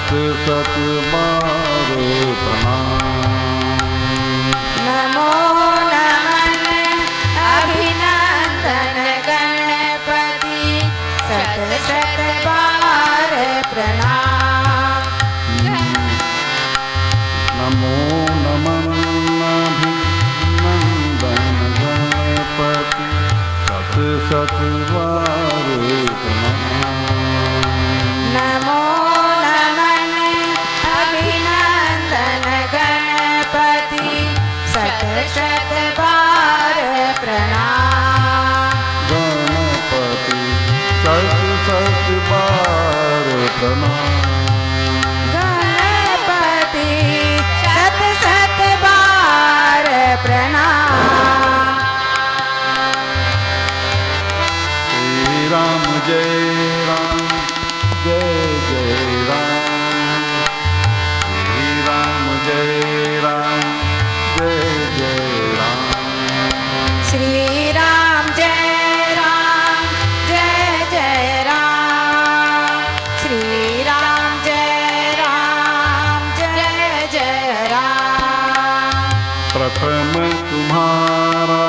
सत सत बार प्रणाम। नमो नमन अभिनंदन गणपति सत सत बार प्रणाम। नमो नमन अभिनंदन गणपति सत सत बार प्रणाम। नमो नमन अभिनंदन गणपति सत सत बार प्रणाम। गणपति सत सत बार प्रणाम। गणपति सत सत बार प्रणाम। श्री राम जय राम जय जय राम। श्री राम जय राम जय जय राम। श्री राम जय राम जय जय राम। श्री राम जय जय राम। प्रथम तुम्हारा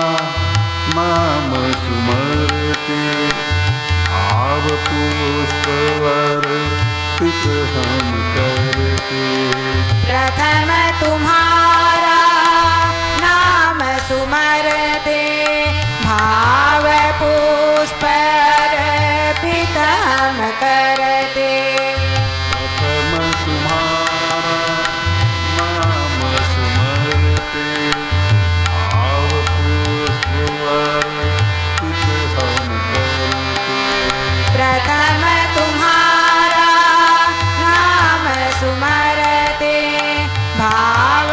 नाम सुमरते आव पुष्प अर्पित हम करते। प्रथम तुम्हारा नाम सुमरते भाव पुष्प अर्पित हम करते। प्रथम तुम्हारा नाम सुमरते आव पुष्प अर्पित हम करते। प्रथम तुम्हारा नाम सुमरते भाव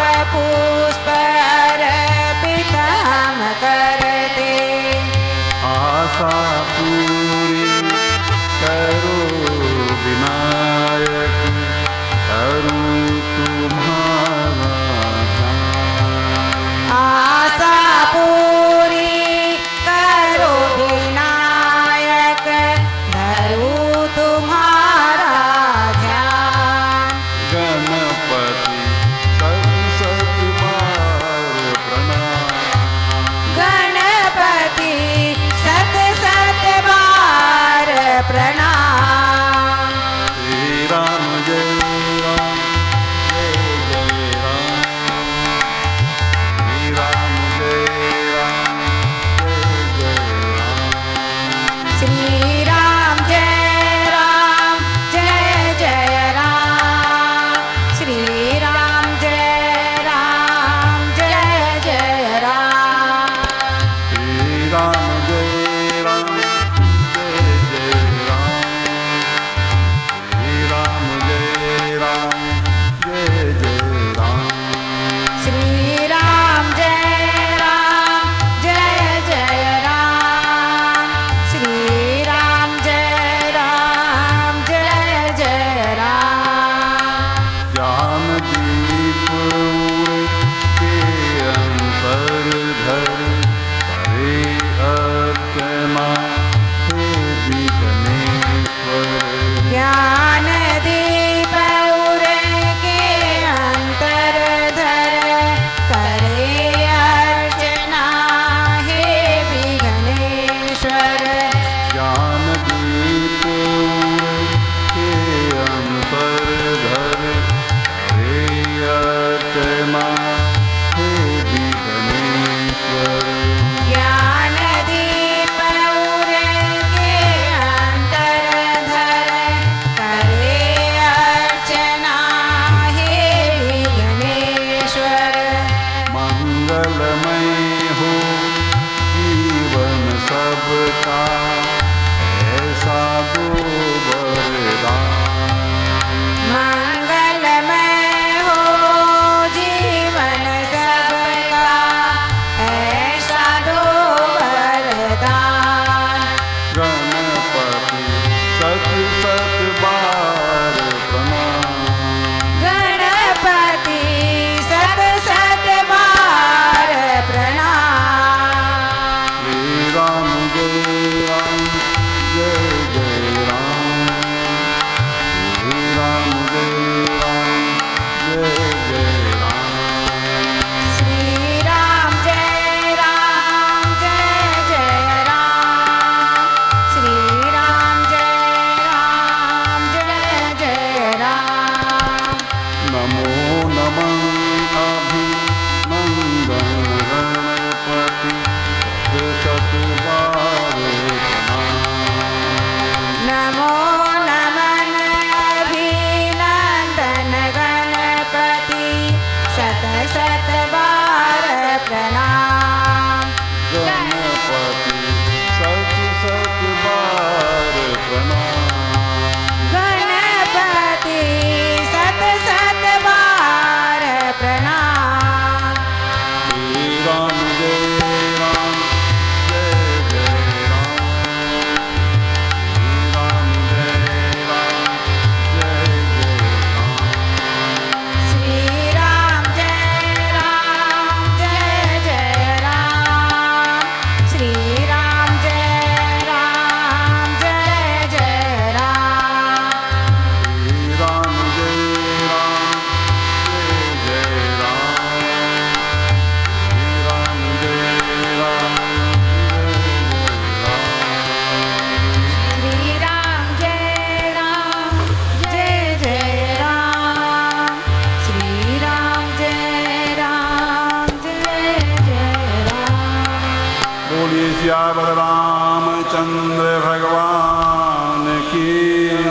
रामचंद्र भगवान की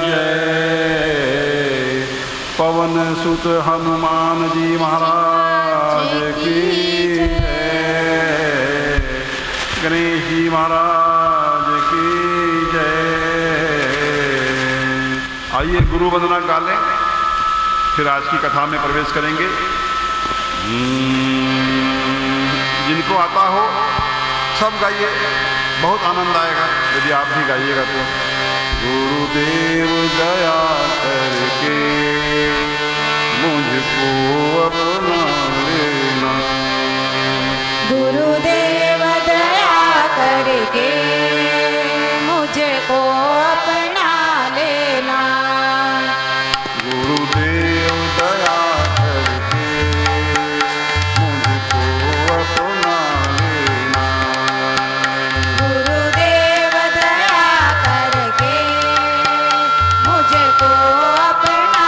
जय। पवन सुत हनुमान जी महाराज की जय। गणेश जी महाराज की जय। आइए गुरु वंदना गा लें, फिर आज की कथा में प्रवेश करेंगे। जिनको आता हो सब गाइए, बहुत आनंद आएगा यदि आप भी गाइएगा तो। गुरुदेव दया करके मुझको अपना लेना। गुरुदेव दया करके मुझको अपना लेना। गुरुदेव दया करके मुझको अपना लेना। गुरुदेव दया करके मुझको अपना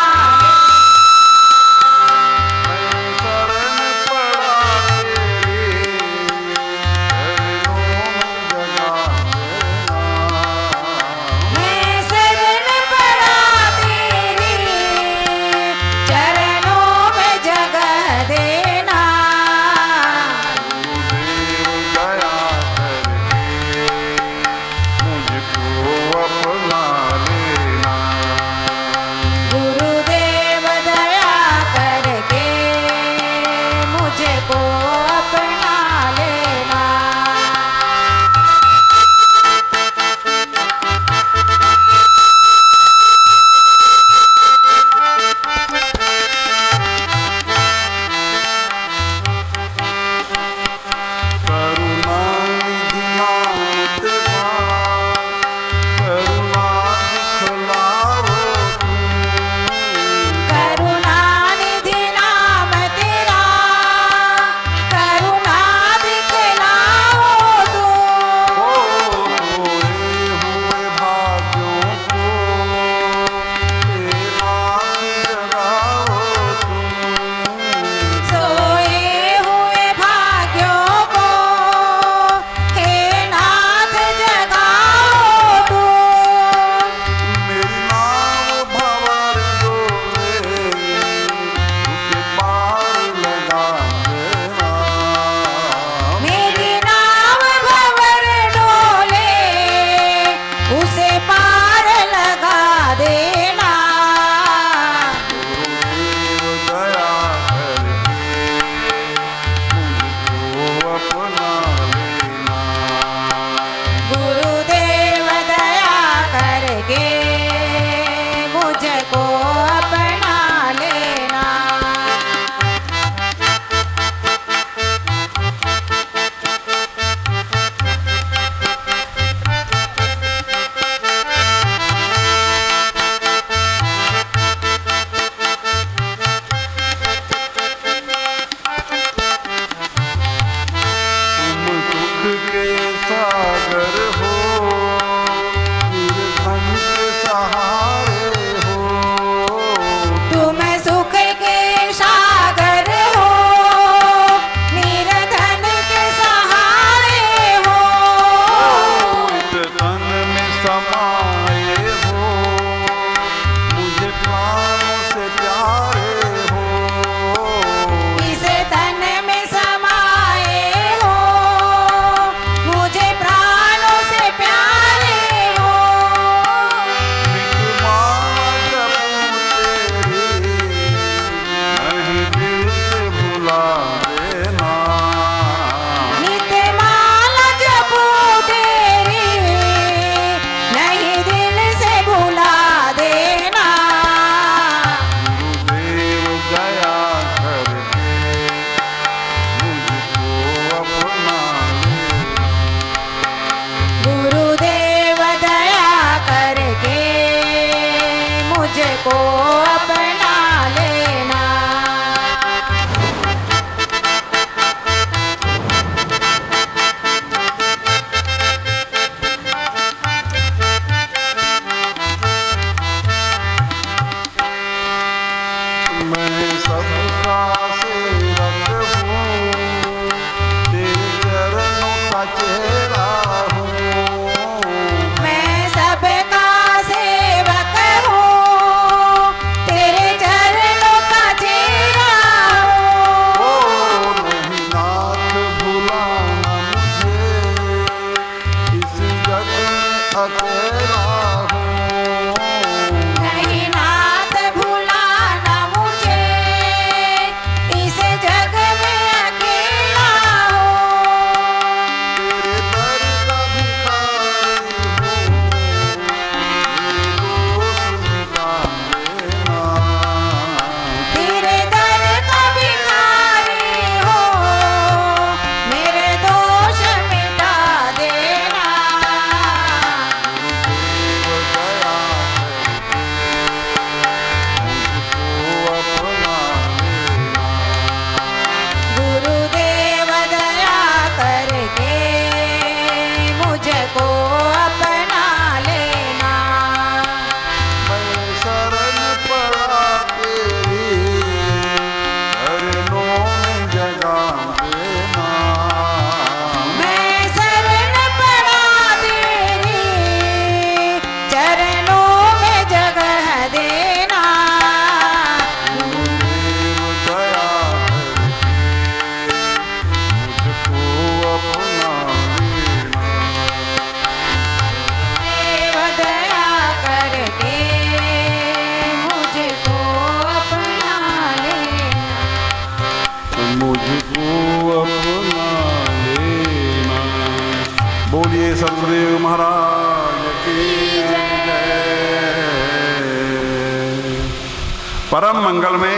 परम मंगलमय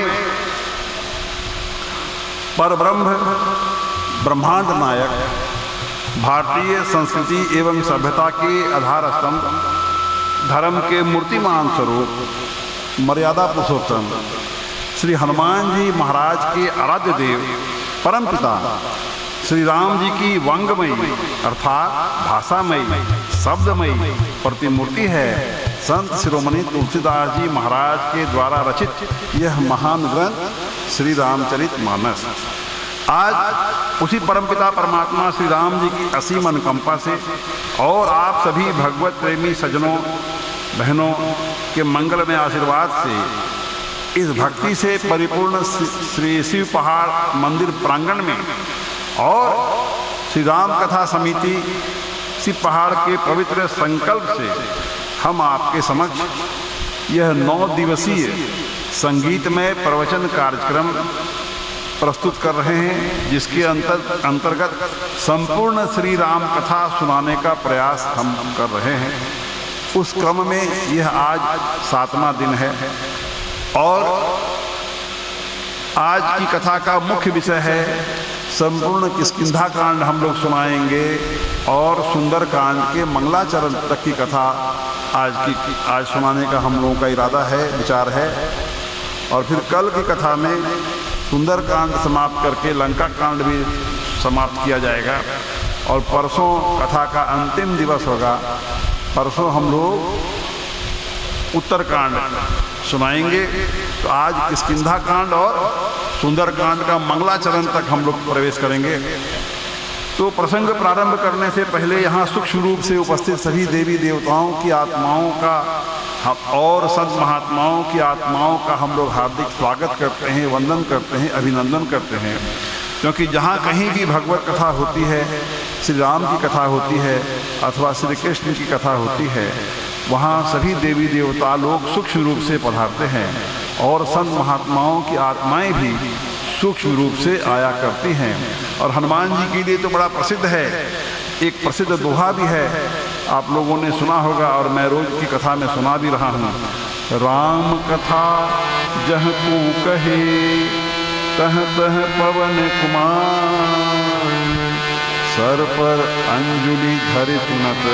परब्रह्म ब्रह्मांड नायक भारतीय संस्कृति एवं सभ्यता के आधार स्तंभ, धर्म के मूर्तिमान स्वरूप, मर्यादा पुरुषोत्तम श्री हनुमान जी महाराज के आराध्य देव परम पिता श्री राम जी की वांगमयी अर्थात भाषामयी शब्दमयी प्रतिमूर्ति है संत शिरोमणि तुलसीदास जी महाराज के द्वारा रचित यह महान ग्रंथ श्री रामचरितमानस। आज उसी परमपिता परमात्मा श्री राम जी की असीम अनुकंपा से और आप सभी भगवत प्रेमी सज्जनों बहनों के मंगलमय आशीर्वाद से इस भक्ति से परिपूर्ण श्री शिव पहाड़ मंदिर प्रांगण में और श्री राम कथा समिति शिव पहाड़ के पवित्र संकल्प से हम आपके समक्ष यह 9 दिवसीय संगीतमय प्रवचन कार्यक्रम प्रस्तुत कर रहे हैं, जिसके अंतर्गत संपूर्ण श्री राम कथा सुनाने का प्रयास हम कर रहे हैं। उस क्रम में यह आज 7वां दिन है और आज की कथा का मुख्य विषय है संपूर्ण किष्किंधा कांड हम लोग सुनाएंगे और सुंदर कांड के मंगलाचरण तक की कथा आज सुनाने का हम लोगों का इरादा है, विचार है। और फिर कल की कथा में सुंदर कांड समाप्त करके लंका कांड भी समाप्त किया जाएगा और परसों कथा का अंतिम दिवस होगा। परसों हम लोग उत्तर कांड सुनाएंगे। तो आज किष्किंधा कांड और सुंदर कांड का मंगलाचरण तक हम लोग प्रवेश करेंगे। तो प्रसंग प्रारंभ करने से पहले यहाँ सूक्ष्म रूप से उपस्थित सभी देवी देवताओं की आत्माओं का और संत महात्माओं की आत्माओं का हम लोग हार्दिक स्वागत करते हैं, वंदन करते हैं, अभिनंदन करते हैं। क्योंकि जहाँ कहीं भी भगवत कथा होती है, श्री राम की कथा होती है अथवा श्री कृष्ण की कथा होती है, वहाँ सभी देवी देवता लोग सूक्ष्म रूप से पधारते हैं और संत महात्माओं की आत्माएं भी सूक्ष्म रूप से आया करती हैं। और हनुमान जी के लिए तो बड़ा प्रसिद्ध है, एक प्रसिद्ध दोहा भी है, आप लोगों ने सुना होगा और मैं रोज की कथा में सुना भी रहा हूँ। राम कथा जह तू कहे तह तह पवन कुमार, सर पर अंजुलि धरि सुनत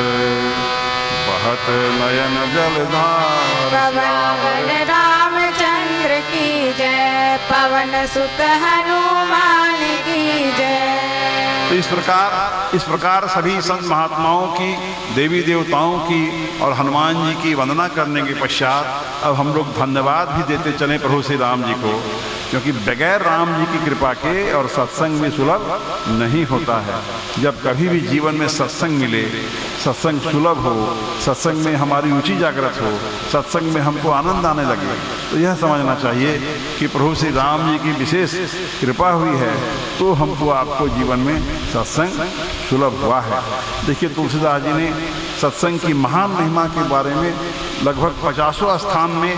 बहत नयन जलधार। पवन रामचंद्र की जय, पवन सुत हनुमान की जय। तो इस प्रकार सभी संत महात्माओं की, देवी देवताओं की और हनुमान जी की वंदना करने के पश्चात अब हम लोग धन्यवाद भी देते चलें प्रभु श्री राम जी को, क्योंकि बगैर राम जी की कृपा के और सत्संग में सुलभ नहीं होता है। जब कभी भी जीवन में सत्संग मिले, सत्संग सुलभ हो, सत्संग में हमारी रुचि जागृत हो, सत्संग में हमको आनंद आने लगे, तो यह समझना चाहिए कि प्रभु श्री राम जी की विशेष कृपा हुई है तो हमको आपको जीवन में सत्संग सुलभ हुआ है। देखिए तुलसीदास जी ने सत्संग की महान महिमा के बारे में लगभग 50 स्थान में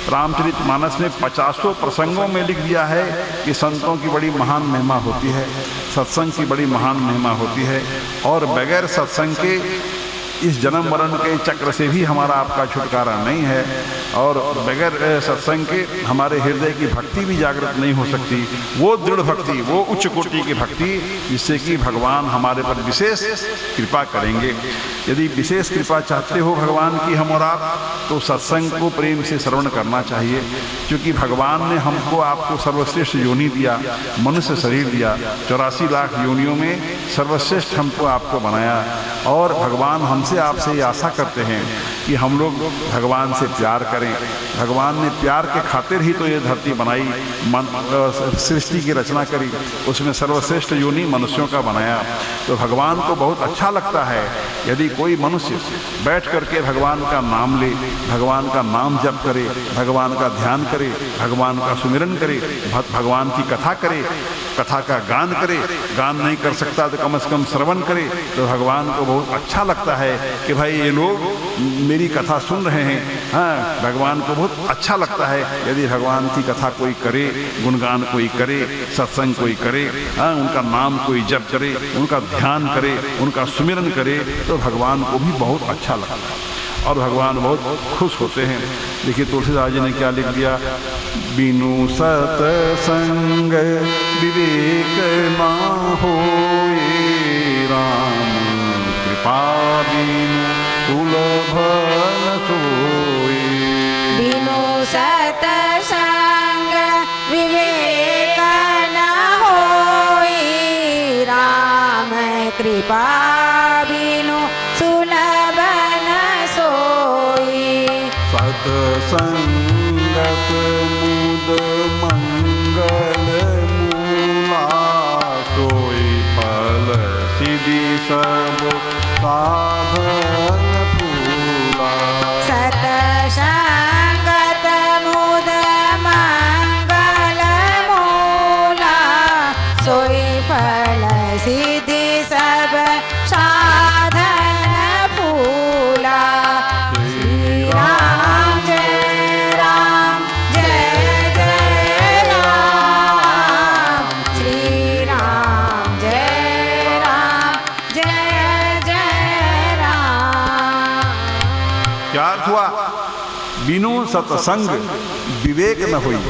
रामचरितमानस में 50 प्रसंगों में लिख दिया है कि संतों की बड़ी महान महिमा होती है, सत्संग की बड़ी महान महिमा होती है और बगैर सत्संग के इस जन्म मरण के चक्र से भी हमारा आपका छुटकारा नहीं है और बगैर सत्संग के हमारे हृदय की भक्ति भी जागृत नहीं हो सकती। वो दृढ़ भक्ति, वो उच्च कोटि की भक्ति जिससे कि भगवान हमारे पर विशेष कृपा करेंगे। यदि विशेष कृपा चाहते हो भगवान की हम और आप, तो सत्संग को प्रेम से श्रवण करना चाहिए, क्योंकि भगवान ने हमको आपको सर्वश्रेष्ठ योनि दिया, मनुष्य शरीर दिया, 84 लाख योनियों में सर्वश्रेष्ठ हमको आपको बनाया और भगवान हमसे आपसे ये आशा करते हैं कि हम लोग भगवान से प्यार करें। भगवान ने प्यार के खातिर ही तो ये धरती बनाई, सृष्टि की रचना करी, उसमें सर्वश्रेष्ठ योनि मनुष्यों का बनाया। तो भगवान को बहुत अच्छा लगता है यदि कोई मनुष्य बैठ करके भगवान का नाम ले, भगवान का नाम जप करे, भगवान का ध्यान करे, भगवान का सुमिरन करे, भगवान की कथा करे, कथा का गान करे, गान नहीं कर सकता तो कम से कम श्रवण करे। तो भगवान को बहुत अच्छा लगता है कि भाई ये लोग मेरी कथा सुन रहे हैं। हाँ, भगवान को बहुत अच्छा लगता है यदि भगवान की कथा कोई करे, गुणगान कोई करे, सत्संग कोई करे, हाँ, उनका नाम कोई जप करे, उनका ध्यान करे, उनका सुमिरन करे, तो भगवान को भी बहुत अच्छा लगता है। और भगवान बहुत खुश होते हैं। देखिए तुलसीदास जी ने क्या लिख दिया, बिनु सतसंग विवेक ना होए, राम कृपा बिनु सुलभ न सोए। बिनु सतसंग विवेक न होई, राम कृपा बिनु सुलभ न सोई। सतसंगत मुद मंगल मूला, सोई फल सिद्धि सब साधन फूला। सतसंगत मुद मंगल मूला, सोई फल सिद्धि सब साधन फूला। श्री राम जय राम जय जय राम, श्री राम जय जय राम। क्या अर्थ हुआ? बिनु सत्संग विवेक न हुई।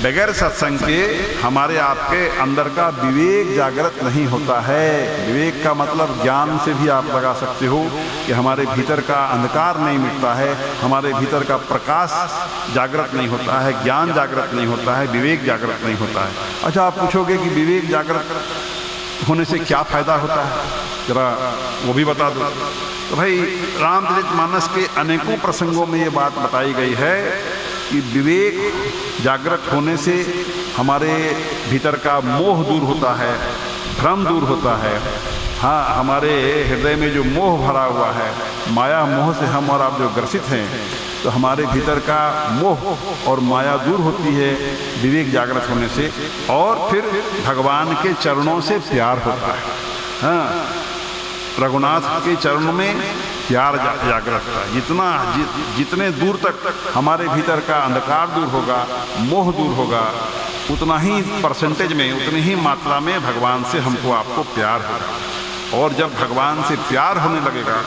बगैर सत्संग के हमारे आपके अंदर का विवेक जागृत नहीं होता है। विवेक का मतलब ज्ञान से भी आप लगा सकते हो कि हमारे भीतर का अंधकार नहीं मिटता है, हमारे भीतर का प्रकाश जागृत नहीं होता है, ज्ञान जागृत नहीं होता है, विवेक जागृत नहीं होता है। अच्छा, आप पूछोगे कि विवेक जागृत होने से क्या फायदा होता है, जरा वो भी बता दो। तो भाई रामचरितमानस के अनेकों प्रसंगों में ये बात बताई गई है कि विवेक जागृत होने से हमारे भीतर का मोह दूर होता है, भ्रम दूर होता है। हाँ, हमारे हृदय में जो मोह भरा हुआ है, माया मोह से हम और आप जो ग्रसित हैं, तो हमारे भीतर का मोह और माया दूर होती है विवेक जागृत होने से, और फिर भगवान के चरणों से प्यार होता है। हाँ, रघुनाथ के चरणों में प्यार जागृत होता है। जितने दूर तक हमारे भीतर का अंधकार दूर होगा, मोह दूर होगा, उतना ही परसेंटेज में, उतनी ही मात्रा में भगवान से हमको आपको प्यार होगा। और जब भगवान से प्यार होने लगेगा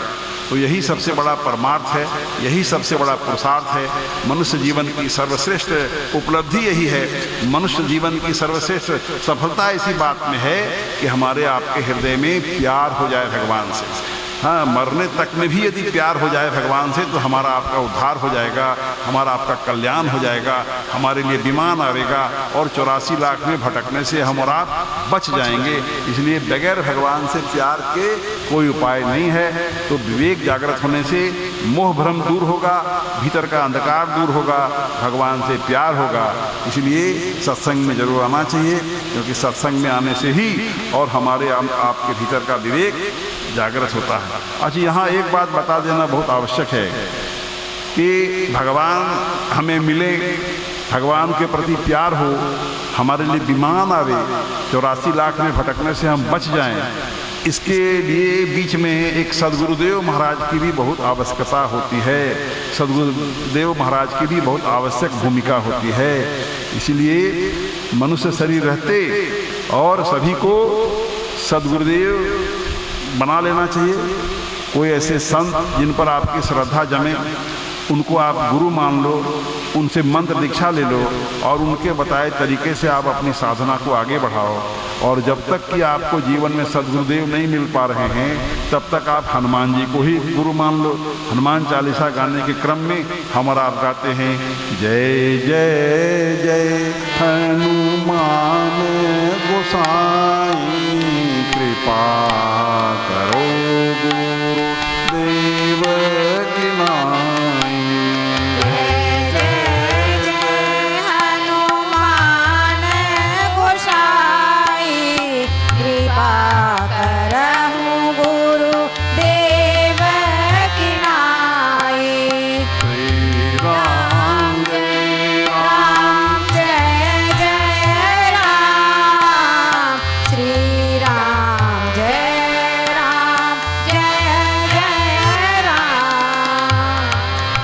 तो यही सबसे बड़ा परमार्थ है, यही सबसे बड़ा पुरुषार्थ है। मनुष्य जीवन की सर्वश्रेष्ठ उपलब्धि यही है। मनुष्य जीवन की सर्वश्रेष्ठ सफलता इसी बात में है कि हमारे आपके हृदय में प्यार हो जाए भगवान से। हाँ, मरने तक में भी यदि प्यार हो जाए भगवान से तो हमारा आपका उद्धार हो जाएगा, हमारा आपका कल्याण हो जाएगा, हमारे लिए विमान आएगा और 84 लाख में भटकने से हम और आप बच जाएंगे। इसलिए बगैर भगवान से प्यार के कोई उपाय नहीं है। तो विवेक जागृत होने से मोह भ्रम दूर होगा, भीतर का अंधकार दूर होगा, भगवान से प्यार होगा। इसलिए सत्संग में जरूर आना चाहिए, क्योंकि सत्संग में आने से ही और हमारे आपके भीतर का विवेक जागृत होता है। अच्छा, यहाँ एक बात बता देना बहुत आवश्यक है कि भगवान हमें मिले, भगवान के प्रति प्यार हो, हमारे लिए विमान आवे, 84 लाख में भटकने से हम बच जाएं, इसके लिए बीच में एक सदगुरुदेव महाराज की भी बहुत आवश्यकता होती है। सदगुरुदेव महाराज की भी बहुत आवश्यक भूमिका होती है। इसलिए मनुष्य शरीर रहते और सभी को सदगुरुदेव बना लेना चाहिए। कोई ऐसे संत जिन पर आपकी श्रद्धा जमे, उनको आप गुरु मान लो, उनसे मंत्र दीक्षा ले लो और उनके बताए तरीके से आप अपनी साधना को आगे बढ़ाओ। और जब तक कि आपको जीवन में सदगुरुदेव नहीं मिल पा रहे हैं, तब तक आप हनुमान जी को ही गुरु मान लो। हनुमान चालीसा गाने के क्रम में हम और आप गाते हैं, जय जय जय हनुमान गोसाई, कृपा करो गुरुदेव की नाई। जय जय जय हनुमान गोसाई, कृपा करहु गुरुदेव की नाई। श्री राम जय राम जय जय राम, श्री राम जय राम।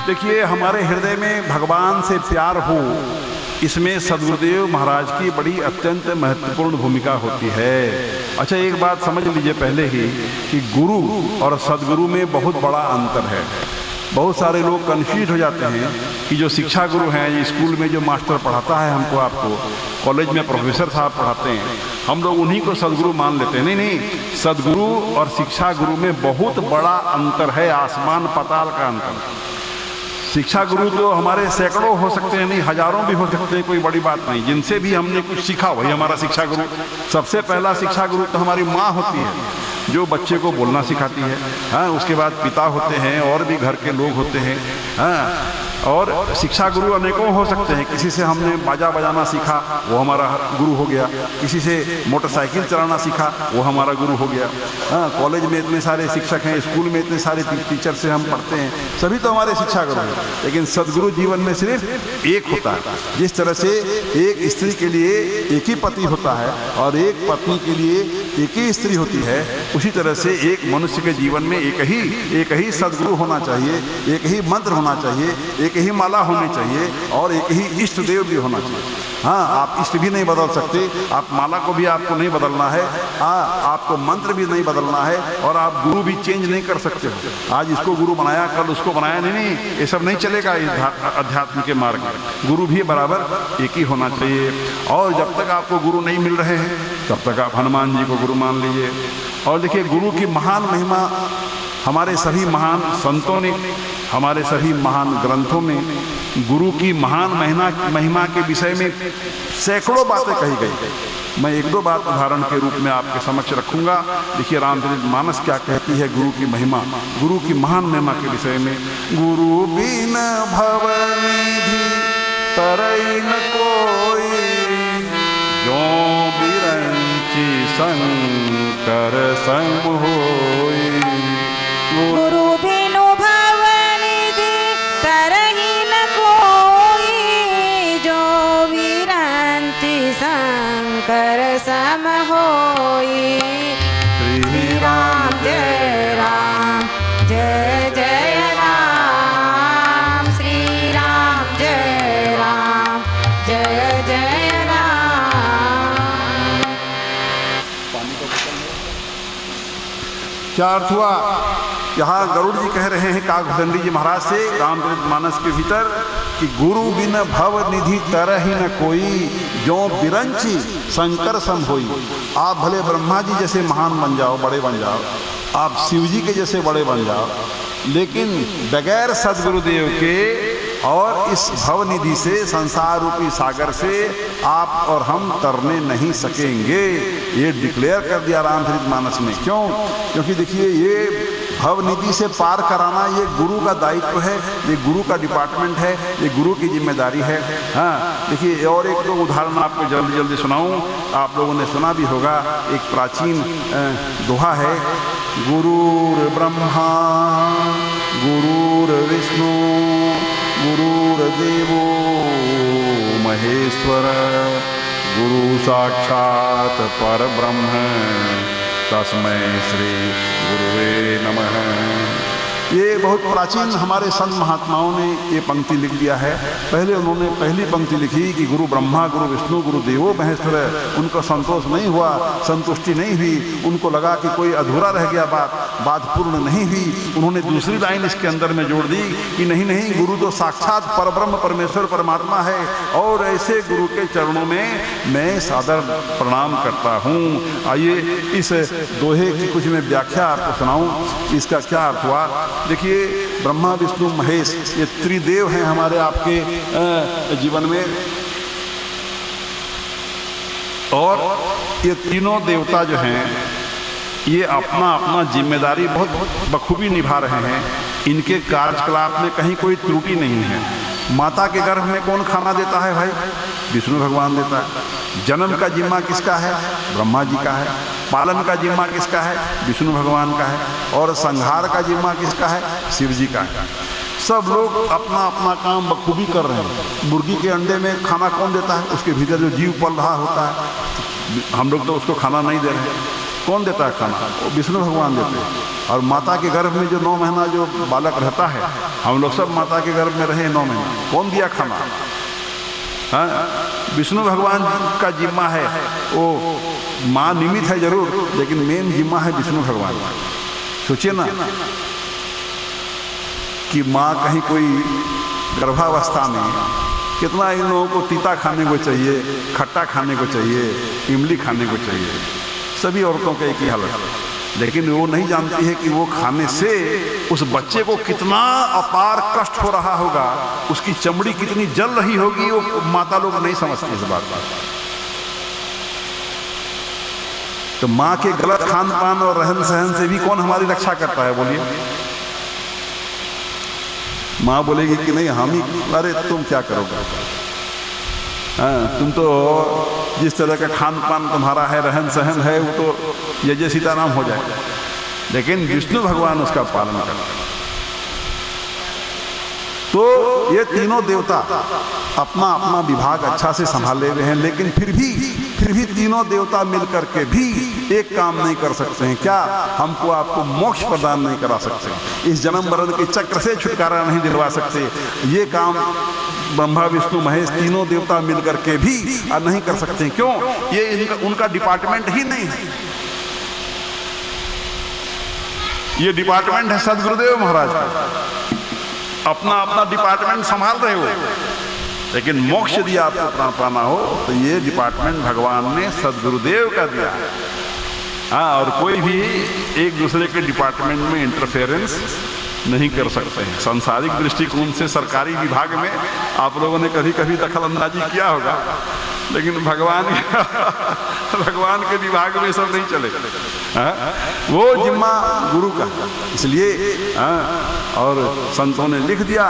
देखिए, हमारे हृदय में भगवान से प्यार हो, इसमें सदगुरुदेव महाराज की बड़ी अत्यंत महत्वपूर्ण भूमिका होती है। अच्छा, एक बात समझ लीजिए पहले ही कि गुरु और सदगुरु में बहुत बड़ा अंतर है। बहुत सारे लोग कन्फ्यूज हो जाते हैं कि जो शिक्षा गुरु हैं, स्कूल में जो मास्टर पढ़ाता है हमको आपको, कॉलेज में प्रोफेसर साहब पढ़ाते हैं, हम लोग उन्हीं को सदगुरु मान लेते हैं। नहीं, सदगुरु और शिक्षा गुरु में बहुत बड़ा अंतर है, आसमान पाताल का अंतर। शिक्षा गुरु तो हमारे सैकड़ों हो सकते हैं, नहीं हजारों भी हो सकते हैं, कोई बड़ी बात नहीं। जिनसे भी हमने कुछ सीखा वही हमारा शिक्षा गुरु। सबसे पहला शिक्षा गुरु तो हमारी माँ होती है, जो बच्चे को बोलना सिखाती है। हाँ, उसके बाद पिता होते हैं और भी घर के लोग होते हैं। हाँ, और शिक्षा गुरु अनेकों हो सकते हैं। किसी से हमने बाजा बजाना सीखा, वो हमारा गुरु हो गया। किसी से मोटरसाइकिल चलाना सीखा, वो हमारा गुरु हो गया। हाँ, कॉलेज में इतने सारे शिक्षक हैं, स्कूल में इतने सारे टीचर से हम पढ़ते हैं, सभी तो हमारे शिक्षा गुरु हैं। लेकिन सदगुरु जीवन में सिर्फ एक होता है। जिस तरह से एक स्त्री के लिए एक ही पति होता है और एक पत्नी के लिए एक ही स्त्री होती है, उसी तरह से एक मनुष्य के जीवन में एक ही सदगुरु होना चाहिए, एक ही मंत्र होना चाहिए, एक ही माला होनी चाहिए और एक ही इष्ट देव भी होना चाहिए। हाँ, आप इष्ट भी नहीं बदल सकते, आप माला को भी आपको नहीं बदलना है। हाँ, आपको मंत्र भी नहीं बदलना है और आप गुरु भी चेंज नहीं कर सकते हो। आज इसको गुरु बनाया, कल उसको बनाया, नहीं, ये सब नहीं चलेगा। इस अध्यात्म के मार्ग में गुरु भी बराबर एक ही होना चाहिए। और जब तक आपको गुरु नहीं मिल रहे हैं, तब तक आप हनुमान जी को गुरु मान लीजिए। और देखिए, गुरु की महान महिमा हमारे सभी महान संतों ने, हमारे सभी महान ग्रंथों में गुरु की महान महिमा के विषय में सैकड़ों बातें कही गई। मैं एक दो बात उदाहरण के रूप में आपके समक्ष रखूंगा। देखिए, रामचरितमानस क्या कहती है गुरु की महिमा, गुरु की महान महिमा के विषय में। गुरु बिन भव निधि तरई न कोई, जो बिरंची शंकर सम होई। गुरु बिनु भव निधि तरहि न कोई, जो विरंति शंकर सम होई। श्री राम जय राम, जय जय राम। श्री राम जय राम, जय जय राम। क्या अर्थ हुआ? यहाँ गरुड़ जी कह रहे हैं काकभूषणी जी महाराज से रामचरितमानस के भीतर कि गुरु बिन भव निधि तरहि न कोई, जो बिरंची शंकर सम होई। आप भले ब्रह्मा जी जैसे महान बन जाओ, बड़े बन जाओ, आप शिव जी के जैसे बड़े बन जाओ, लेकिन बगैर सदगुरुदेव के और इस भवनिधि से, संसार रूपी सागर से आप और हम तरने नहीं सकेंगे। ये डिक्लेयर कर दिया रामचरितमानस में। क्यों? क्योंकि देखिए, ये भवनिधि से पार कराना ये गुरु का दायित्व है, ये गुरु का डिपार्टमेंट है, ये गुरु की जिम्मेदारी है। हाँ, देखिए, और एक दो उदाहरण आपको जल्दी जल्दी सुनाऊं। आप लोगों ने सुना भी होगा, एक प्राचीन दोहा है, गुरुर ब्रह्मा गुरुर विष्णु गुरुर्देवो महेश्वर, गुरु साक्षात परब्रह्म, तस्मै श्री गुरुवे नमः। ये बहुत प्राचीन हमारे संत महात्माओं ने ये पंक्ति लिख दिया है। पहले उन्होंने पहली पंक्ति लिखी कि गुरु ब्रह्मा गुरु विष्णु गुरु देवो महेश्वर। उनको संतोष नहीं हुआ, संतुष्टि नहीं हुई, उनको लगा कि कोई अधूरा रह गया, बात पूर्ण नहीं हुई। उन्होंने दूसरी लाइन इसके अंदर में जोड़ दी कि नहीं, गुरु तो साक्षात परब्रह्म परमेश्वर परमात्मा है, और ऐसे गुरु के चरणों में मैं सादर प्रणाम करता हूँ। आइए इस दोहे की कुछ मैं व्याख्या आपको सुनाऊँ, इसका क्या अर्थ हुआ। देखिए, ब्रह्मा विष्णु महेश ये त्रिदेव हैं हमारे आपके जीवन में, और ये तीनों देवता जो हैं ये अपना अपना जिम्मेदारी बहुत बखूबी निभा रहे हैं। इनके कार्यकलाप में कहीं कोई त्रुटि नहीं है। माता के गर्भ में कौन खाना देता है भाई? विष्णु भगवान देता है। जन्म का जिम्मा किसका है? ब्रह्मा जी का है। पालन का जिम्मा किसका है? विष्णु भगवान का है। और संहार का जिम्मा किसका है? शिव जी का है। सब लोग अपना अपना काम बखूबी कर रहे हैं। मुर्गी के अंडे में खाना कौन देता है? उसके भीतर जो जीव पल रहा होता है, हम लोग तो उसको खाना नहीं दे रहे हैं। कौन देता है खाना? वो विष्णु भगवान देते हैं। और माता के गर्भ में जो 9 महीना जो बालक रहता है, हम लोग सब माता के गर्भ में रहे 9 महीना, कौन दिया खाना? हाँ, विष्णु भगवान का जिम्मा है। वो माँ निमित्त है जरूर, लेकिन मेन जिम्मा है विष्णु भगवान। सोचिए ना, कि माँ कहीं कोई गर्भावस्था में कितना इन लोगों को तीता खाने को चाहिए, खट्टा खाने को चाहिए, इमली खाने को चाहिए, सभी औरतों का एक ही हालत है। लेकिन वो नहीं जानती है कि वो खाने से उस बच्चे को कितना अपार कष्ट हो रहा होगा, उसकी चमड़ी कितनी जल रही होगी, वो माता लोग नहीं समझती इस बात को। तो माँ के गलत खान पान और रहन सहन से भी कौन हमारी रक्षा करता है, बोलिए? माँ बोलेगी कि नहीं हम ही, अरे तुम क्या करोगे, हाँ तुम तो जिस तरह का खान पान तुम्हारा है, रहन सहन है, वो तो ये सीताराम हो जाएगा। लेकिन विष्णु भगवान उसका पालन करते हैं। तो ये तीनों देवता अपना अपना विभाग अच्छा से संभाले हुए हैं, लेकिन फिर भी तीनों देवता मिलकर के भी एक काम नहीं कर सकते हैं। क्या? हमको आपको मोक्ष प्रदान नहीं करा सकते, इस जन्म मरण के चक्र से छुटकारा नहीं दिलवा सकते। ये काम ब्रह्मा विष्णु महेश तीनों देवता मिलकर के भी नहीं कर सकते। क्यों? ये उनका डिपार्टमेंट ही नहीं है। ये डिपार्टमेंट है सदगुरुदेव महाराज का, अपना अपना डिपार्टमेंट संभाल रहे हो। लेकिन मोक्ष यदि आपको पाना हो तो ये डिपार्टमेंट भगवान ने सदगुरुदेव का दिया है। हाँ, और कोई भी एक दूसरे के डिपार्टमेंट में इंटरफेरेंस नहीं कर सकते हैं। सांसारिक दृष्टिकोण से सरकारी विभाग में आप लोगों ने कभी कभी दखल अंदाजी किया होगा, लेकिन भगवान के विभाग में सब नहीं चलेगा। वो जिम्मा गुरु का, इसलिए और संतों ने लिख दिया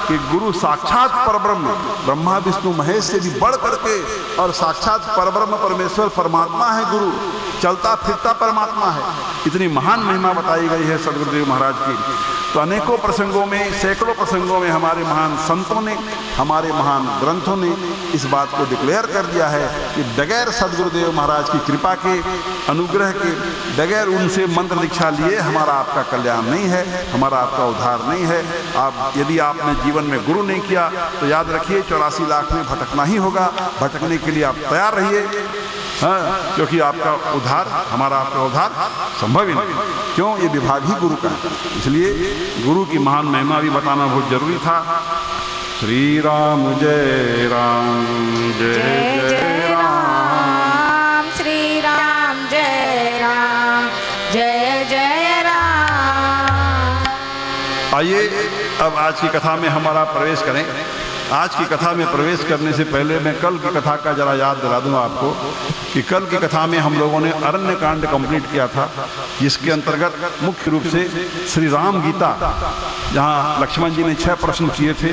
कि गुरु साक्षात परब्रह्म, ब्रह्मा विष्णु महेश से भी बढ़ करके और साक्षात परब्रह्म परमेश्वर परमात्मा है गुरु, चलता फिरता परमात्मा है। इतनी महान महिमा बताई गई है सदगुरुदेव महाराज की। तो अनेकों प्रसंगों में, सैकड़ों प्रसंगों में हमारे महान संतों ने, हमारे महान ग्रंथों ने इस बात को डिक्लेयर कर दिया है कि बगैर सदगुरुदेव महाराज की कृपा के, अनुग्रह के, बगैर उनसे मंत्र दीक्षा लिए हमारा आपका कल्याण नहीं है, हमारा आपका उद्धार नहीं है। आप यदि आपने जीवन में गुरु नहीं किया तो याद रखिए 84 लाख में भटकना ही होगा। भटकने के लिए आप तैयार रहिए, हाँ, क्योंकि आपका उद्धार, हमारा आपका उद्धार संभव ही नहीं। क्यों? ये विभाग ही गुरु का है। इसलिए गुरु की महान महिमा भी बताना बहुत जरूरी था। श्री राम जय राम, जय जय राम, श्री राम जय राम, जय जय राम। आइए अब आज की कथा में हमारा प्रवेश करें। आज की कथा में प्रवेश करने से पहले मैं कल की कथा का जरा याद दिला दूं आपको कि कल की कथा में हम लोगों ने अरण्य कांड कंप्लीट किया था, जिसके अंतर्गत मुख्य रूप से श्री राम गीता, जहां लक्ष्मण जी ने 6 प्रश्न किए थे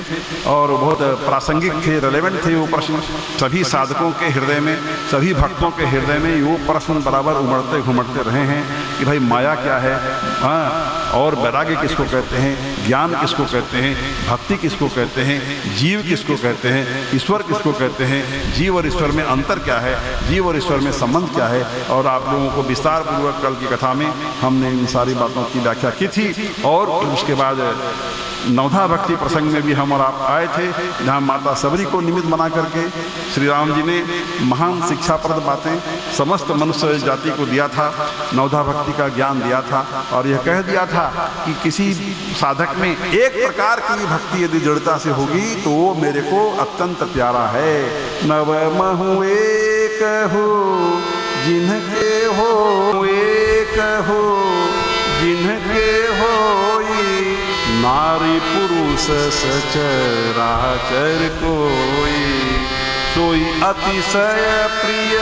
और बहुत प्रासंगिक थे, रेलेवेंट थे वो प्रश्न। सभी साधकों के हृदय में, सभी भक्तों के हृदय में वो प्रश्न बराबर उमड़ते घुमड़ते रहे हैं कि भाई माया क्या है, हाँ, और वैराग्य किसको कहते हैं, ज्ञान किसको कहते हैं, भक्ति किसको कहते हैं, जीव किसको कहते हैं, ईश्वर किसको कहते हैं, जीव और ईश्वर में अंतर क्या है, जीव और ईश्वर में संबंध क्या है। और आप लोगों को विस्तार पूर्वक कल की कथा में हमने इन सारी बातों की व्याख्या की थी। और उसके बाद नवधा भक्ति प्रसंग में भी हम और आप आए थे, जहाँ माता सबरी को निमित्त बना करके श्री राम जी ने महान शिक्षाप्रद बातें समस्त मनुष्य जाति को दिया था, नवधा भक्ति का ज्ञान दिया था और यह कह दिया था कि किसी साधक में एक प्रकार की भक्ति यदि दृढ़ता से होगी तो वो मेरे को अत्यंत प्यारा है। नव महु एक हो जिनके हो, एक हो जिनके होई, नारी पुरुष सचराचर कोई, सोई अतिशय प्रिय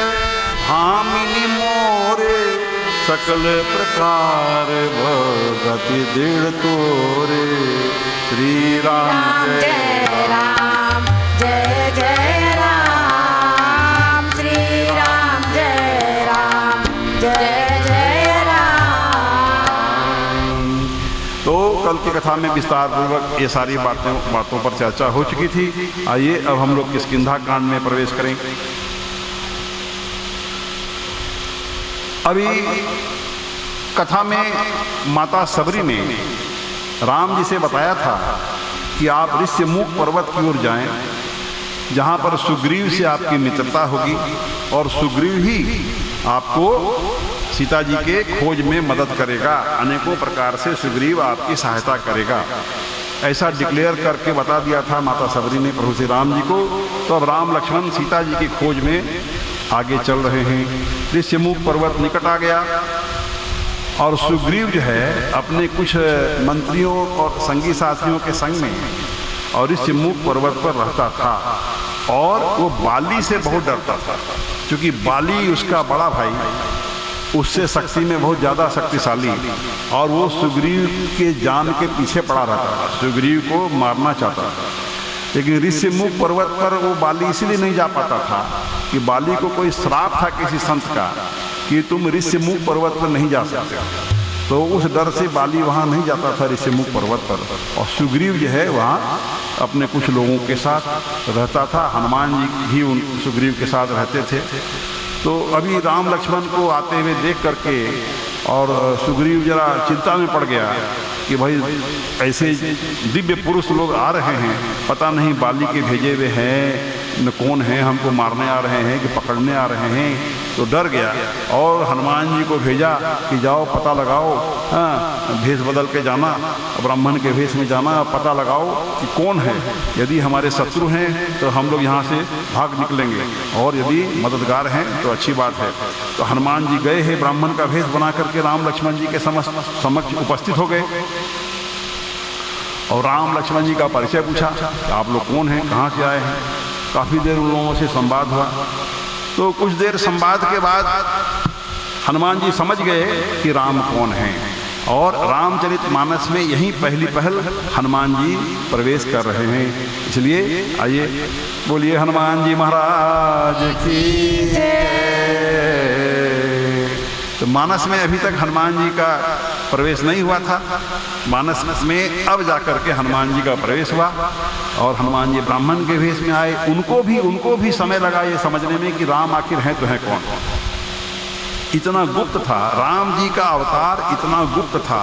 भामिनी मोरे, सकल प्रकार भगति दृढ़ तोरे। श्री राम जय राम, जय जय राम, श्री राम जय राम, जय जय राम। तो कल की कथा में विस्तार पूर्वक ये सारी बातों पर चर्चा हो चुकी थी। आइए अब हम लोग किष्किंधा कांड में प्रवेश करें। अभी कथा में माता सबरी ने राम जी से बताया था कि आप ऋष्यमुख पर्वत की ओर जाएं, जहाँ पर सुग्रीव से आपकी मित्रता होगी और सुग्रीव ही आपको सीता जी के खोज में मदद करेगा, अनेकों प्रकार से सुग्रीव आपकी सहायता करेगा। ऐसा डिक्लेयर करके बता दिया था माता सबरी ने प्रभु श्री राम जी को। तो अब राम लक्ष्मण सीता जी की खोज में आगे चल रहे हैं। ऋष्यमुख पर्वत निकट आ गया और सुग्रीव जो है अपने कुछ मंत्रियों और संगी साथियों के संग में और ऋष्यमुख पर्वत पर रहता था और वो बाली से बहुत डरता था, क्योंकि बाली उसका बड़ा भाई, उससे शक्ति में बहुत ज़्यादा शक्तिशाली, और वो सुग्रीव के जान के पीछे पड़ा रहता था, सुग्रीव को मारना चाहता था। लेकिन ऋष्यमुख पर्वत पर वो बाली इसलिए नहीं जा पाता था कि बाली को कोई श्राप था किसी संत का कि तुम ऋष्यमुख पर्वत पर नहीं जा सकते, तो उस डर से बाली वहाँ नहीं जाता था ऋष्यमुख पर्वत पर। और सुग्रीव जो है वहाँ अपने कुछ लोगों के साथ रहता था, हनुमान जी भी उन सुग्रीव के साथ रहते थे। तो अभी राम लक्ष्मण को आते हुए देख करके और सुग्रीव जरा चिंता में पड़ गया कि भाई ऐसे दिव्य पुरुष लोग आ रहे हैं, पता नहीं बाली के भेजे हुए हैं न कौन है, हमको मारने आ रहे हैं कि पकड़ने आ रहे हैं। तो डर गया और हनुमान जी को भेजा कि जाओ पता लगाओ, भेष बदल के जाना, ब्राह्मण के भेष में जाना, पता लगाओ कि कौन है। यदि हमारे शत्रु हैं तो हम लोग यहाँ से भाग निकलेंगे, और यदि मददगार हैं तो अच्छी बात है। तो हनुमान जी गए हैं, ब्राह्मण का भेष बना करके राम लक्ष्मण जी के समक्ष उपस्थित हो गए और राम लक्ष्मण जी का परिचय पूछा, आप लोग कौन हैं, कहाँ से आए हैं। काफ़ी देर उन लोगों से संवाद हुआ। तो कुछ देर संवाद के बाद हनुमान जी समझ गए कि राम कौन हैं, और रामचरितमानस में यही पहली पहल हनुमान जी प्रवेश कर रहे हैं। इसलिए आइए बोलिए हनुमान जी महाराज की जय। तो मानस में अभी तक हनुमान जी का प्रवेश नहीं हुआ था, मानस में अब जाकर के हनुमान जी का प्रवेश हुआ और हनुमान जी ब्राह्मण के भेष में आए। उनको भी समय लगा ये समझने में कि राम आखिर हैं तो हैं कौन। इतना गुप्त था राम जी का अवतार, इतना गुप्त था।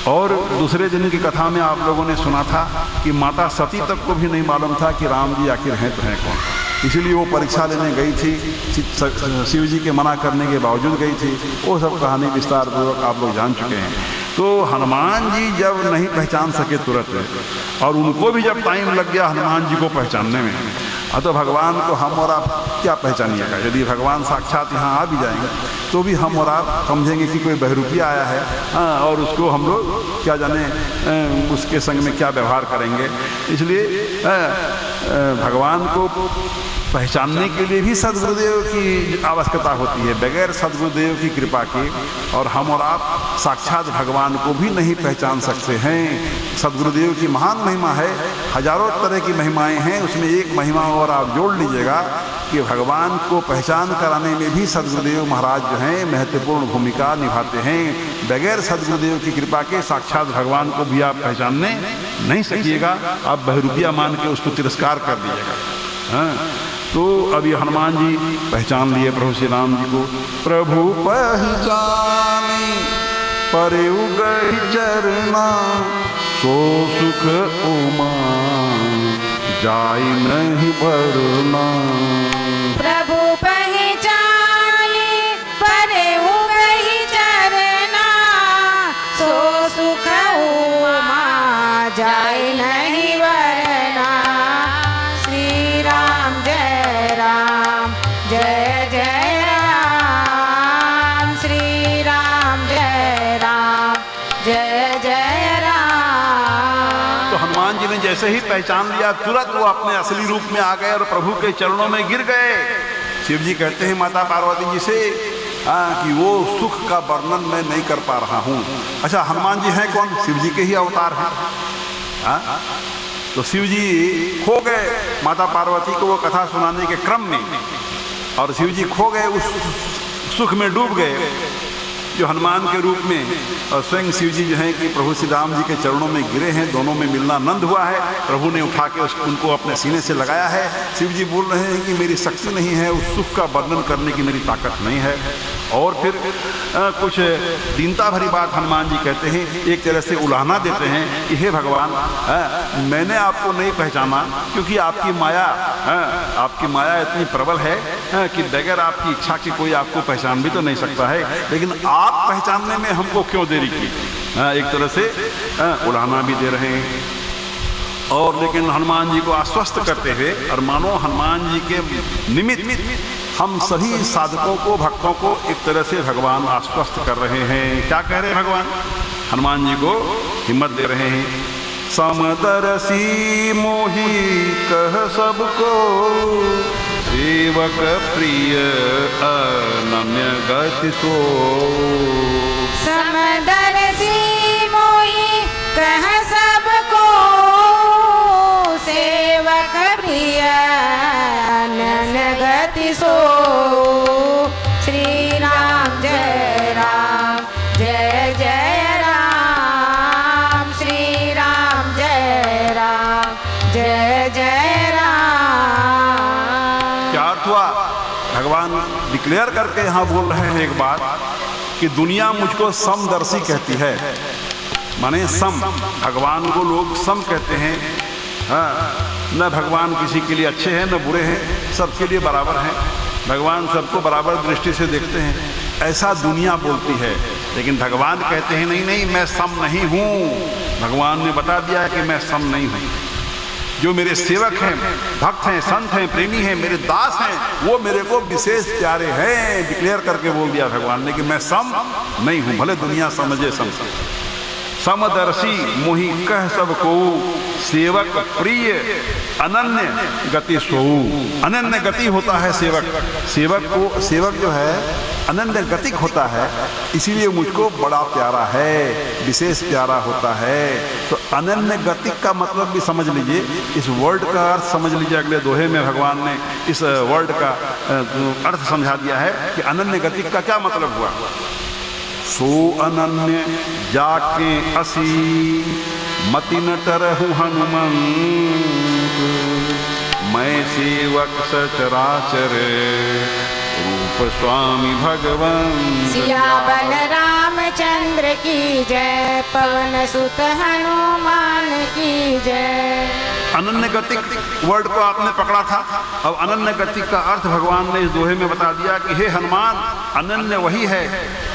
और दूसरे दिन की कथा में आप लोगों ने सुना था कि माता सती तक को भी नहीं मालूम था कि राम जी आखिर हैं तो हैं कौन। इसीलिए वो परीक्षा लेने गई थी, शिव जी के मना करने के बावजूद गई थी। वो सब कहानी विस्तार पूर्वक आप लोग जान चुके हैं। तो हनुमान जी जब नहीं पहचान सके तुरंत, और उनको भी जब टाइम लग गया हनुमान जी को पहचानने में, तो भगवान को हम और आप क्या पहचानिएगा। यदि भगवान साक्षात यहाँ आ भी जाएंगे तो भी हम और आप समझेंगे कि कोई बहरूपिया आया है, और उसको हम लोग क्या जाने उसके संग में क्या व्यवहार करेंगे। इसलिए भगवान को पहचानने के लिए भी सद्गुरुदेव की आवश्यकता होती है। बगैर सद्गुरुदेव की कृपा के और हम और आप साक्षात भगवान को भी नहीं पहचान सकते हैं। सद्गुरुदेव की महान महिमा है, हजारों तरह की महिमाएं हैं, उसमें एक महिमा और आप जोड़ लीजिएगा कि भगवान को पहचान कराने में भी सद्गुरुदेव महाराज जो हैं महत्वपूर्ण भूमिका निभाते हैं। बगैर सद्गुरुदेव की कृपा के साक्षात भगवान को भी आप पहचानने नहीं सकिएगा, आप बहरूपिया मान के उसको तिरस्कार कर दीजिएगा। तो अभी हनुमान जी पहचान लिए प्रभु श्री राम जी को। प्रभु पहचानी परेउ गई चरना, सो सुख उमा जाई नहीं बरना। प्रभु पहचानी परेउ गई चरना, सो सुख उमा जाई नहीं बरना। श्री राम जय राम, जय जय राम। श्री राम जय राम, जय जय राम। तो हनुमान जी ने जैसे ही पहचान लिया तुरंत वो अपने असली रूप में आ गए और प्रभु के चरणों में गिर गए। शिव जी कहते हैं माता पार्वती जी से कि वो सुख का वर्णन मैं नहीं कर पा रहा हूँ। अच्छा, हनुमान जी हैं कौन? शिव जी के ही अवतार हैं। तो शिव जी खो गए माता पार्वती को वो कथा सुनाने के क्रम में, और शिव जी खो गए, उस सुख में डूब गए जो हनुमान के रूप में। और स्वयं शिव जी जो हैं कि प्रभु श्री राम जी के चरणों में गिरे हैं, दोनों में मिलना आनंद हुआ है। प्रभु ने उठा के उनको अपने सीने से लगाया है। शिव जी बोल रहे हैं कि मेरी शक्ति नहीं है, उस सुख का वर्णन करने की मेरी ताकत नहीं है। और फिर कुछ दीनता भरी बात हनुमान जी कहते हैं, एक तरह से उलाहना देते हैं कि हे भगवान, मैंने आपको नहीं पहचाना क्योंकि आपकी माया इतनी प्रबल है कि बगैर आपकी इच्छा की कोई आपको पहचान भी तो नहीं सकता है, लेकिन आप पहचानने में हमको क्यों देरी की। एक तरह से उलाहना भी दे रहे हैं। और लेकिन हनुमान जी को आश्वस्त करते हुए और मानो हनुमान जी के निमित्त हम सभी साधकों को, भक्तों को एक तरह से भगवान आश्वस्त कर रहे हैं। क्या कह रहे हैं भगवान? हनुमान जी को हिम्मत दे रहे हैं। समदर्शी मोहि कह सबको, सेवक प्रिय अनन्य गति सो। समदर्शी मोहि कह सबको, सेवक प्रिय अनन्य गति सो। श्री राम जय राम, जय जय राम। श्री राम जय राम, जय जय राम। क्या अर्थ हुआ? भगवान डिक्लेयर करके यहाँ बोल रहे हैं एक बात कि दुनिया मुझको समदर्शी कहती है। माने सम, भगवान को लोग सम कहते हैं। हाँ, न भगवान किसी के लिए अच्छे हैं न बुरे हैं, सबके लिए बराबर हैं। भगवान सबको बराबर दृष्टि से देखते हैं, ऐसा दुनिया बोलती है। लेकिन भगवान कहते हैं नहीं नहीं, मैं सम नहीं हूँ। भगवान ने बता दिया कि मैं सम नहीं हूँ। जो मेरे सेवक हैं, भक्त हैं, संत हैं, प्रेमी हैं, मेरे दास हैं, वो मेरे को विशेष प्यारे हैं। डिक्लेयर करके बोल दिया भगवान ने कि मैं सम नहीं हूँ, भले दुनिया समझे सम। समदर्शी मोहि कह सबको, सेवक प्रिय अनन्य गति सो। अनन्य गति होता है सेवक। सेवक जो है अनन्य गतिक होता है, इसीलिए मुझको बड़ा प्यारा है, विशेष प्यारा होता है। तो अनन्य गतिक का मतलब भी समझ लीजिए, इस वर्ड का अर्थ समझ लीजिए। अगले दोहे में भगवान ने इस वर्ड का अर्थ समझा दिया है कि अनन्य गतिक का क्या मतलब हुआ। सो अनन्य जाके असी, मति न टरहु हनुमंत। मैं सेवक सचराचर, रूप स्वामी भगवंत। सियावर रामचंद्र की जय, पवन सुत हनुमान की जय। अनन्य गतिक वर्ड को आपने पकड़ा था। अब अनन्य गतिक का अर्थ भगवान ने इस दोहे में बता दिया कि हे हनुमान, अनन्य वही है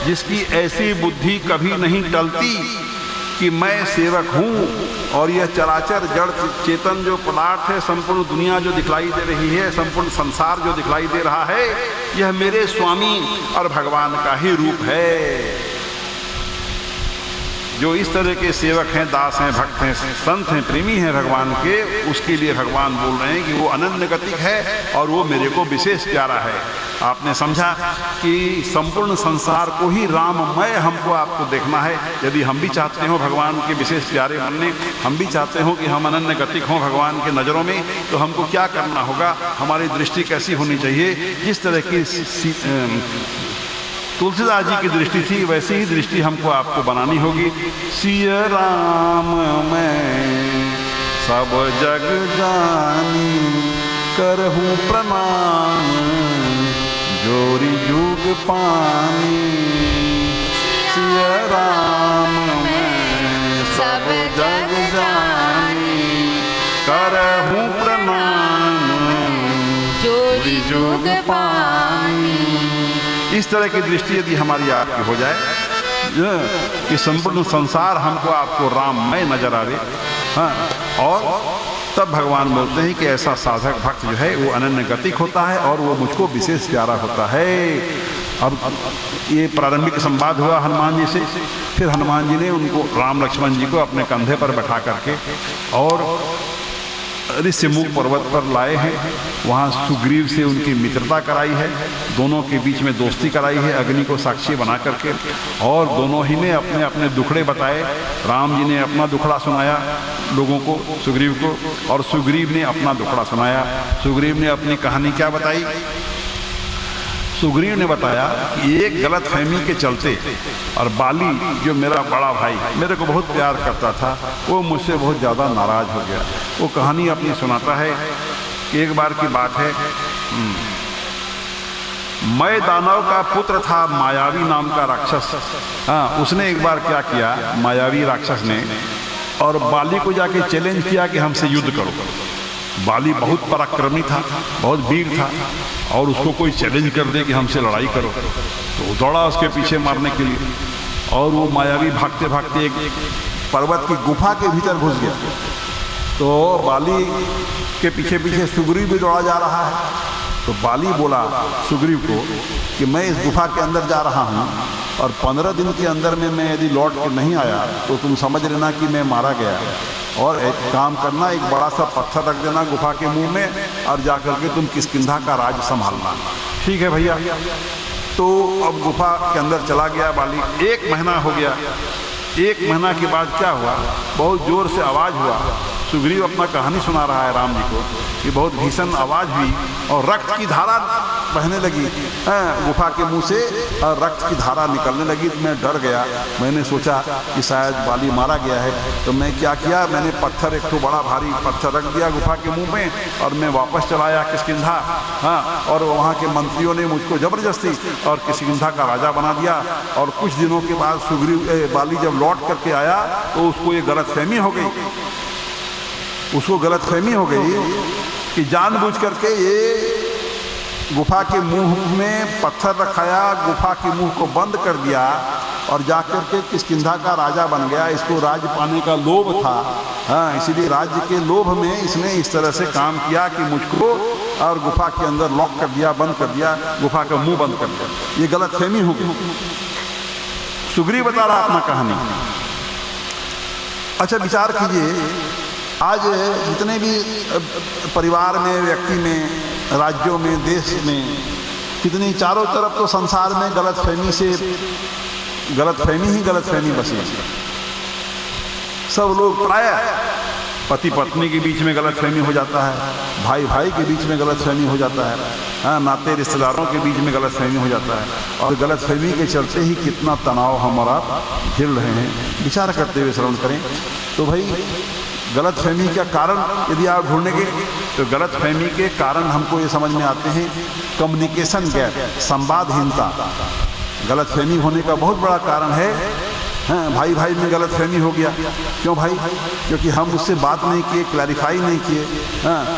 जिसकी ऐसी बुद्धि कभी नहीं टलती कि मैं सेवक हूँ और यह चराचर जड़ चेतन जो पदार्थ है, संपूर्ण दुनिया जो दिखलाई दे रही है, संपूर्ण संसार जो दिखलाई दे रहा है, यह मेरे स्वामी और भगवान का ही रूप है। जो इस तरह के सेवक हैं, दास हैं, भक्त हैं, संत हैं, प्रेमी हैं भगवान के, उसके लिए भगवान बोल रहे हैं कि वो अनन्य गतिक है और वो मेरे को विशेष प्यारा है। आपने समझा कि संपूर्ण संसार को ही राममय हमको आपको देखना है। यदि हम भी चाहते हो भगवान के विशेष प्यारे बनने, हम भी चाहते हो कि हम अनन्य गतिक हों भगवान के नज़रों में, तो हमको क्या करना होगा, हमारी दृष्टि कैसी होनी चाहिए। जिस तरह की तुलसीदास जी की दृष्टि थी, वैसी ही दृष्टि हमको आपको बनानी होगी। सिया राम मैं सब जग जानी, करहूँ प्रणाम जोरी जुग पानी। सिया राम मैं सब जग जानी, करहूँ प्रणाम जोरी जुग पानी। इस तरह की दृष्टि यदि हमारी आपकी हो जाए कि संपूर्ण संसार हमको आपको राममय नजर आवे, हाँ, और तब भगवान बोलते हैं कि ऐसा साधक भक्त जो है वो अनन्य गतिक होता है और वो मुझको विशेष प्यारा होता है। अब ये प्रारंभिक संवाद हुआ हनुमान जी से। फिर हनुमान जी ने उनको, राम लक्ष्मण जी को अपने कंधे पर बैठा करके और ऋष्यमुख पर्वत पर लाए हैं। वहाँ सुग्रीव से उनकी मित्रता कराई है, दोनों के बीच में दोस्ती कराई है अग्नि को साक्षी बना करके, और दोनों ही ने अपने अपने दुखड़े बताए। राम जी ने अपना दुखड़ा सुनाया लोगों को, सुग्रीव को, और सुग्रीव ने अपना दुखड़ा सुनाया। सुग्रीव ने अपनी कहानी क्या बताई? सुग्रीव ने बताया कि एक गलत फहमी के चलते और बाली जो मेरा बड़ा भाई मेरे को बहुत प्यार करता था, वो मुझसे बहुत ज़्यादा नाराज़ हो गया। वो कहानी अपनी सुनाता है कि एक बार की बात है, मैं दानव का पुत्र था, मायावी नाम का राक्षस। हाँ, उसने एक बार क्या किया, मायावी राक्षस ने, और बाली को जाके चैलेंज किया कि हमसे युद्ध करो। बाली बहुत पराक्रमी था, बहुत वीर था, और उसको कोई चैलेंज कर दे कि हमसे लड़ाई करो, तो दौड़ा उसके पीछे मारने के लिए। और वो मायावी भागते भागते एक पर्वत की गुफा के भीतर घुस गया। तो बाली के पीछे पीछे सुग्रीव भी दौड़ा जा रहा है। तो बाली बोला सुग्रीव को कि मैं इस गुफा के अंदर जा रहा हूँ और 15 दिन के अंदर में मैं यदि लौट के नहीं आया तो तुम समझ लेना कि मैं मारा गया। और एक काम करना, एक बड़ा सा पत्थर रख देना गुफा के मुंह में और जा करके तुम किष्किंधा का राज संभालना। ठीक है भैया। तो अब गुफा के अंदर चला गया बाली। 1 महीना हो गया। 1 महीना के बाद क्या हुआ, बहुत जोर से आवाज़ हुआ। सुग्रीव अपना कहानी सुना रहा है राम जी को कि बहुत भीषण आवाज़ हुई और रक्त की धारा बहने लगी गुफा के मुंह से और रक्त की धारा निकलने लगी। तो मैं डर गया। मैंने सोचा कि शायद बाली मारा गया है। तो मैं क्या किया, मैंने पत्थर, एक तो बड़ा भारी पत्थर रख दिया गुफा के मुंह में और मैं वापस चला आया किष्किंधा। और वहाँ के मंत्रियों ने मुझको ज़बरदस्ती और किष्किंधा का राजा बना दिया। और कुछ दिनों के बाद बाली जब लौट करके आया तो उसको ये गलतफहमी हो गई। उसको गलतफहमी हो गई कि जानबूझ करके ये गुफा के मुंह में पत्थर रखाया, गुफा के मुंह को बंद कर दिया और जाकर के किष्किंधा का राजा बन गया। इसको राज्य पाने का लोभ था। इसीलिए राज्य के लोभ में इसने इस तरह से काम किया कि मुझको और गुफा के अंदर लॉक कर दिया, बंद कर दिया, गुफा का मुंह बंद कर दिया। ये गलतफहमी हो गई। सुग्रीव बता रहा अपना कहानी। अच्छा विचार कीजिए, आज जितने भी परिवार में, व्यक्ति में, राज्यों में, देश में, कितनी चारों तरफ तो संसार में गलतफहमी ही गलतफहमी बसी। सब लोग प्राय पति पत्नी के बीच में गलतफहमी हो जाता है, भाई भाई के बीच में गलतफहमी हो जाता है, नाते रिश्तेदारों के बीच में गलतफहमी हो जाता है। और गलतफहमी के चलते ही कितना तनाव हमारा झेल रहे हैं। विचार करते हुए श्रवण करें। तो भाई गलतफहमी का कारण यदि आप ढूंढेंगे तो गलतफहमी के कारण हमको ये समझ में आते हैं। कम्युनिकेशन गैप, संवादहीनता गलतफहमी होने का बहुत बड़ा कारण है। भाई भाई में गलतफहमी हो गया। क्यों भाई? क्योंकि हम उससे बात नहीं किए, क्लैरिफाई नहीं किए।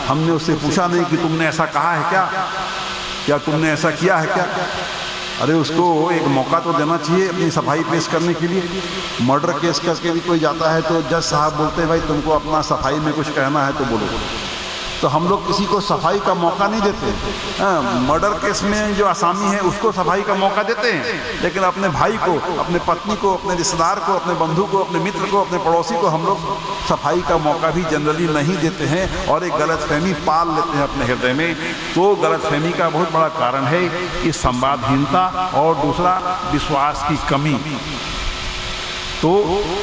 हमने उससे पूछा नहीं कि तुमने ऐसा कहा है क्या तुमने ऐसा किया है क्या? अरे उसको एक मौका तो देना चाहिए अपनी सफाई पेश करने के लिए। मर्डर केस करके भी कोई जाता है तो जज साहब बोलते हैं भाई तुमको अपना सफाई में कुछ कहना है तो बोलो। तो हम लोग किसी को सफाई का मौका नहीं देते। मर्डर केस में जो आसामी है उसको सफाई का मौका देते हैं, लेकिन अपने भाई को, अपने पत्नी को, अपने रिश्तेदार को, अपने बंधु को, अपने मित्र को, अपने पड़ोसी को हम लोग सफाई का मौका भी जनरली नहीं देते हैं और एक गलतफहमी पाल लेते हैं अपने हृदय में। तो गलतफहमी का बहुत बड़ा कारण है कि संवादहीनता और दूसरा विश्वास की कमी। तो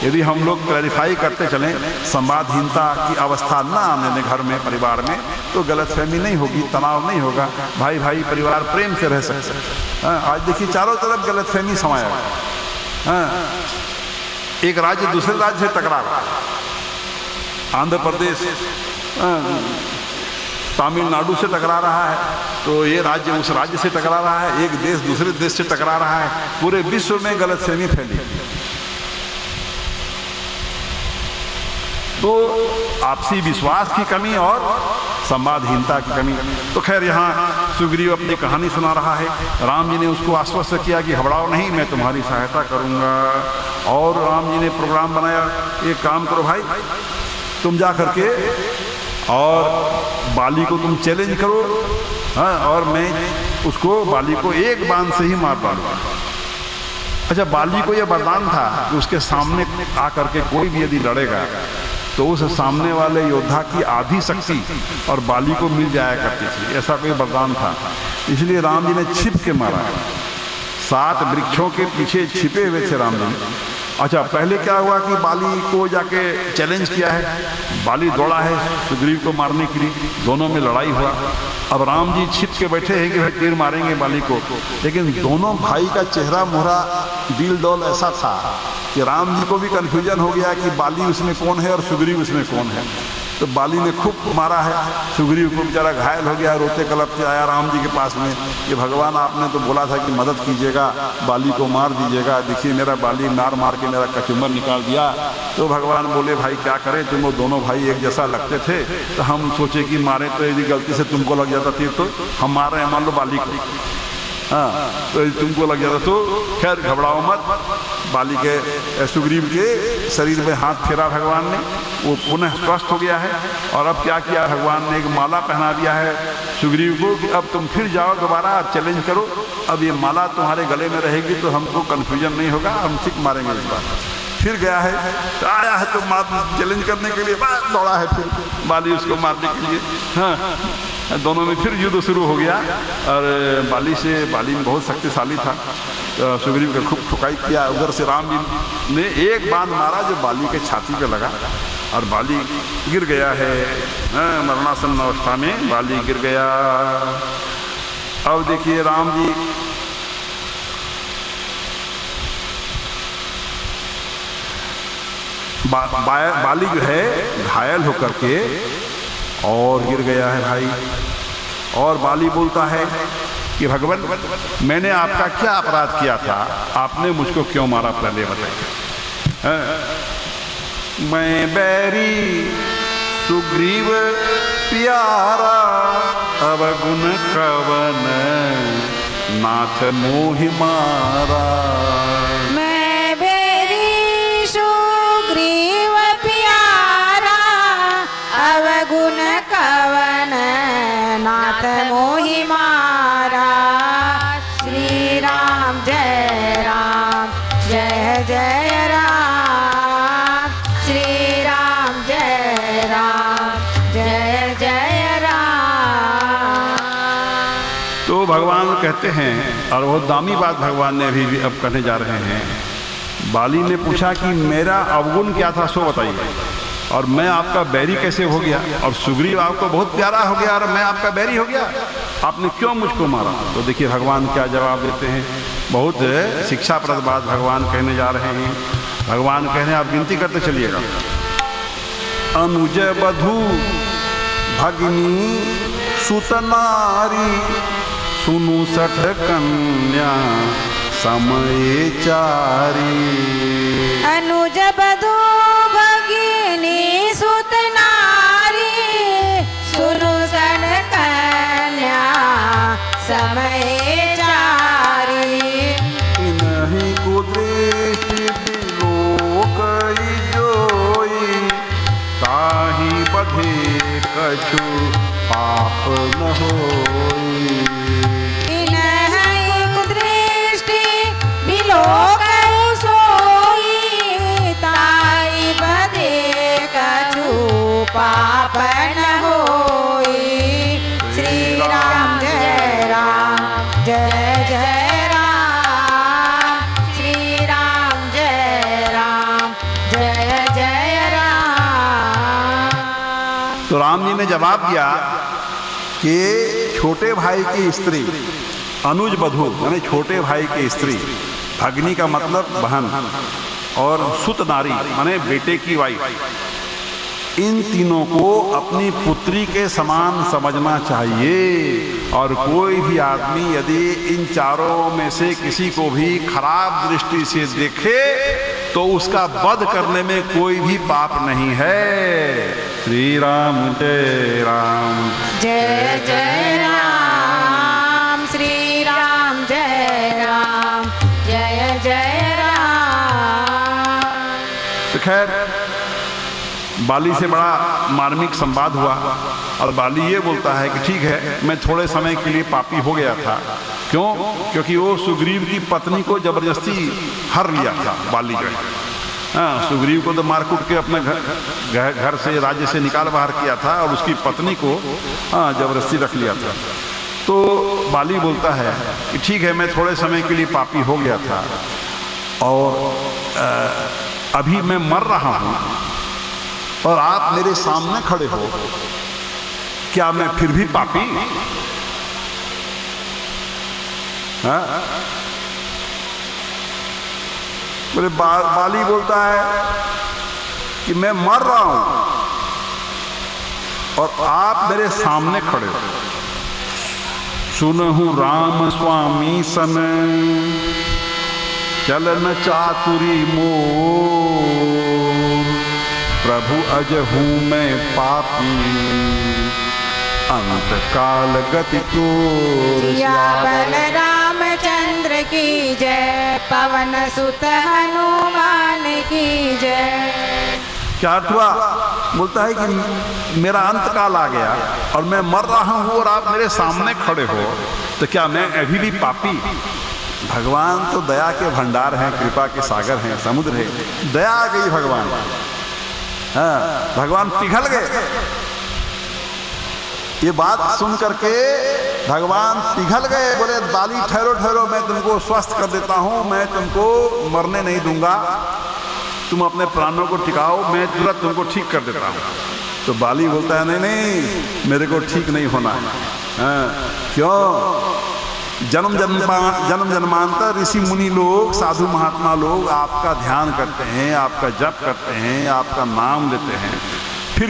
यदि हम लोग क्लैरिफाई करते चलें, संवादहीनता की अवस्था ना आने दें घर में, परिवार में, तो गलतफहमी नहीं होगी, तनाव नहीं होगा, भाई भाई परिवार प्रेम से रह सकते हैं। आज देखिए चारों तरफ गलतफहमी समाया है। एक राज्य दूसरे राज्य से टकरा रहा है। आंध्र प्रदेश तमिलनाडु से टकरा रहा है, तो ये राज्य उस राज्य से टकरा रहा है। एक देश दूसरे देश से टकरा रहा है। पूरे विश्व में गलतफहमी फैली। तो आपसी विश्वास की कमी और संवादहीनता की कमी। तो खैर यहाँ सुग्रीव अपनी कहानी सुना रहा है। राम जी ने उसको आश्वस्त किया कि घबराओ नहीं, मैं तुम्हारी सहायता करूँगा। और राम जी ने प्रोग्राम बनाया, एक काम करो भाई, तुम जा करके और बाली को तुम चैलेंज करो, और मैं उसको, बाली को एक बाण से ही मार डालूंगा। अच्छा, बाली को यह वरदान था कि उसके सामने आकर के कोई भी यदि लड़ेगा तो उस सामने वाले योद्धा की आधी शक्ति और बाली को मिल जाया करती थी। ऐसा कोई वरदान था। इसलिए राम जी ने छिप के मारा। 7 वृक्षों के पीछे छिपे हुए थे राम जी। अच्छा, पहले क्या हुआ कि बाली को जाके चैलेंज किया है, बाली दौड़ा है सुग्रीव को मारने के लिए, दोनों में लड़ाई हुआ। अब राम जी छिप के बैठे हैं कि भाई तीर मारेंगे बाली को, लेकिन दोनों भाई का चेहरा मोहरा, दिल डोल ऐसा था कि राम जी को भी कन्फ्यूजन हो गया कि बाली उसमें कौन है और सुग्रीव उसमें कौन है। तो बाली ने खूब मारा है, सुग्रीव को बेचारा घायल हो गया, रोते कलपते आया राम जी के पास में कि भगवान आपने तो बोला था कि मदद कीजिएगा, बाली को मार दीजिएगा, देखिए मेरा बाली मार मार के मेरा कचुम्बर निकाल दिया। तो भगवान बोले भाई क्या करें, तुम वो दोनों भाई एक जैसा लगते थे, तो हम सोचे कि मारे तो यदि गलती से तुमको लग जाता तीर तो हम मार रहे हैं, मान लो बाली को, तो तुमको लग जाता। तो खैर घबराओ मत, बाली के सुग्रीव के शरीर में हाथ फेरा भगवान ने, वो पुनः स्वस्थ हो गया है। और अब क्या किया भगवान ने, एक माला पहना दिया है सुग्रीव को कि अब तुम फिर जाओ दोबारा चैलेंज करो, अब ये माला तुम्हारे गले में रहेगी तो हमको कन्फ्यूजन नहीं होगा, हम ठीक मारेंगे इस बार। फिर गया है तो आया है तो मार चैलेंज करने के लिए दौड़ा है फिर बाली उसको मारने के लिए। हाँ, दोनों में फिर युद्ध शुरू हो गया और बाली में बहुत शक्तिशाली था, तो सुग्रीव का खूब ठुकाई किया। उधर से राम जी ने एक बाण मारा जो बाली के छाती पे लगा और बाली गिर गया है। मरणासन अवस्था में बाली गिर गया। अब देखिए राम जी बाली जो है घायल होकर के और गिर गया है भाई। और बाली बोलता है कि भगवान मैंने आपका क्या अपराध किया था, आपने मुझको क्यों मारा, पहले बताइए। मैं बैरी सुग्रीव प्यारा, अवगुण कवन नाथ मोहि मारा। मैं बैरी सुग्रीव प्यारा, अवगुण कवन नाथ मोहि मारा। श्री राम जय राम जय जय राम, श्री राम जय राम जय जय राम। तो भगवान कहते हैं, और वो दामी बात भगवान ने अभी भी अब कहने जा रहे हैं। बाली ने पूछा कि मेरा अवगुण क्या था सो बताइए, और मैं आपका बैरी कैसे हो गया, और सुग्रीव आपको बहुत प्यारा हो गया और मैं आपका बैरी हो गया, आपने क्यों मुझको मारा। तो देखिए भगवान क्या जवाब देते हैं, बहुत शिक्षाप्रद बात भगवान कहने जा रहे हैं। भगवान कह रहे हैं, आप गिनती करते चलिएगा। अनुज बधू भगिनी सुतनारी, सुनु सठ कन्या समय चारी। अनुज बधू भगिनी सुतनारी, सुनु सन कन्या समय चारी। इन्हीं को दृष्टि बिलोकई जोई, ताहि बधे कछु पाप न होई। इन्हीं को दृष्टि बिलोकई सोई, ताहि बधे कछु पाप न होई। श्री राम जय राम जय जय राम, श्री राम जय राम जय जय राम। तो राम जी ने जवाब दिया कि छोटे भाई की स्त्री, अनुज बधू यानी छोटे भाई की स्त्री, भगनी का मतलब बहन, और सुत नारी माने बेटे की वाइफ, इन तीनों को अपनी पुत्री के समान समझना चाहिए। और कोई भी आदमी यदि इन चारों में से किसी को भी खराब दृष्टि से देखे तो उसका वध करने में कोई भी पाप नहीं है। श्री राम जय राम जय जय राम, श्री राम जय राम जय जय राम। तो खैर बाली से बड़ा मार्मिक संवाद हुआ और बाली ये बोलता है कि ठीक है, मैं थोड़े समय के लिए पापी हो गया था। क्यों? क्योंकि वो सुग्रीव की पत्नी को जबरदस्ती हर लिया था बाली जो है। हाँ, सुग्रीव को तो मारकूट के अपने घर से, राज्य से निकाल बाहर किया था और उसकी पत्नी को जबरदस्ती रख लिया था। तो बाली बोलता है कि ठीक है, मैं थोड़े समय के लिए पापी हो गया था और अभी मैं मर रहा हूँ और आप मेरे सामने खड़े हो, क्या मैं फिर भी पापी? हाँ? बोले बाली बोलता है कि मैं मर रहा हूं और आप मेरे सामने खड़े हो। सुनहु राम स्वामी सन, चलन चातुरी मोर, प्रभु अजहू मैं पापी, अंत काल गति तो। सिया बलराम चंद्र की जय, पवन सुत हनुमान की जय। क्या अर्थ हुआ? बोलता है कि मेरा अंत काल आ गया और मैं मर रहा हूं और आप मेरे सामने खड़े हो, तो क्या मैं अभी भी पापी? भगवान तो दया के भंडार हैं, कृपा के सागर हैं, समुद्र है। दया आ गई भगवान, हाँ, भगवान पिघल गए। ये बात सुन करके भगवान पिघल गए, बोले बाली ठहरो ठहरो, मैं तुमको स्वस्थ कर देता हूं, मैं तुमको मरने नहीं दूंगा, तुम अपने प्राणों को टिकाओ, मैं तुरंत तुमको ठीक कर देता हूँ। तो बाली बोलता है नहीं नहीं, मेरे को ठीक नहीं होना है। हाँ, क्यों? जन्म जन्मांतर ऋषि मुनि लोग, साधु महात्मा लोग आपका ध्यान करते हैं, आपका जप करते हैं, आपका नाम लेते हैं, फिर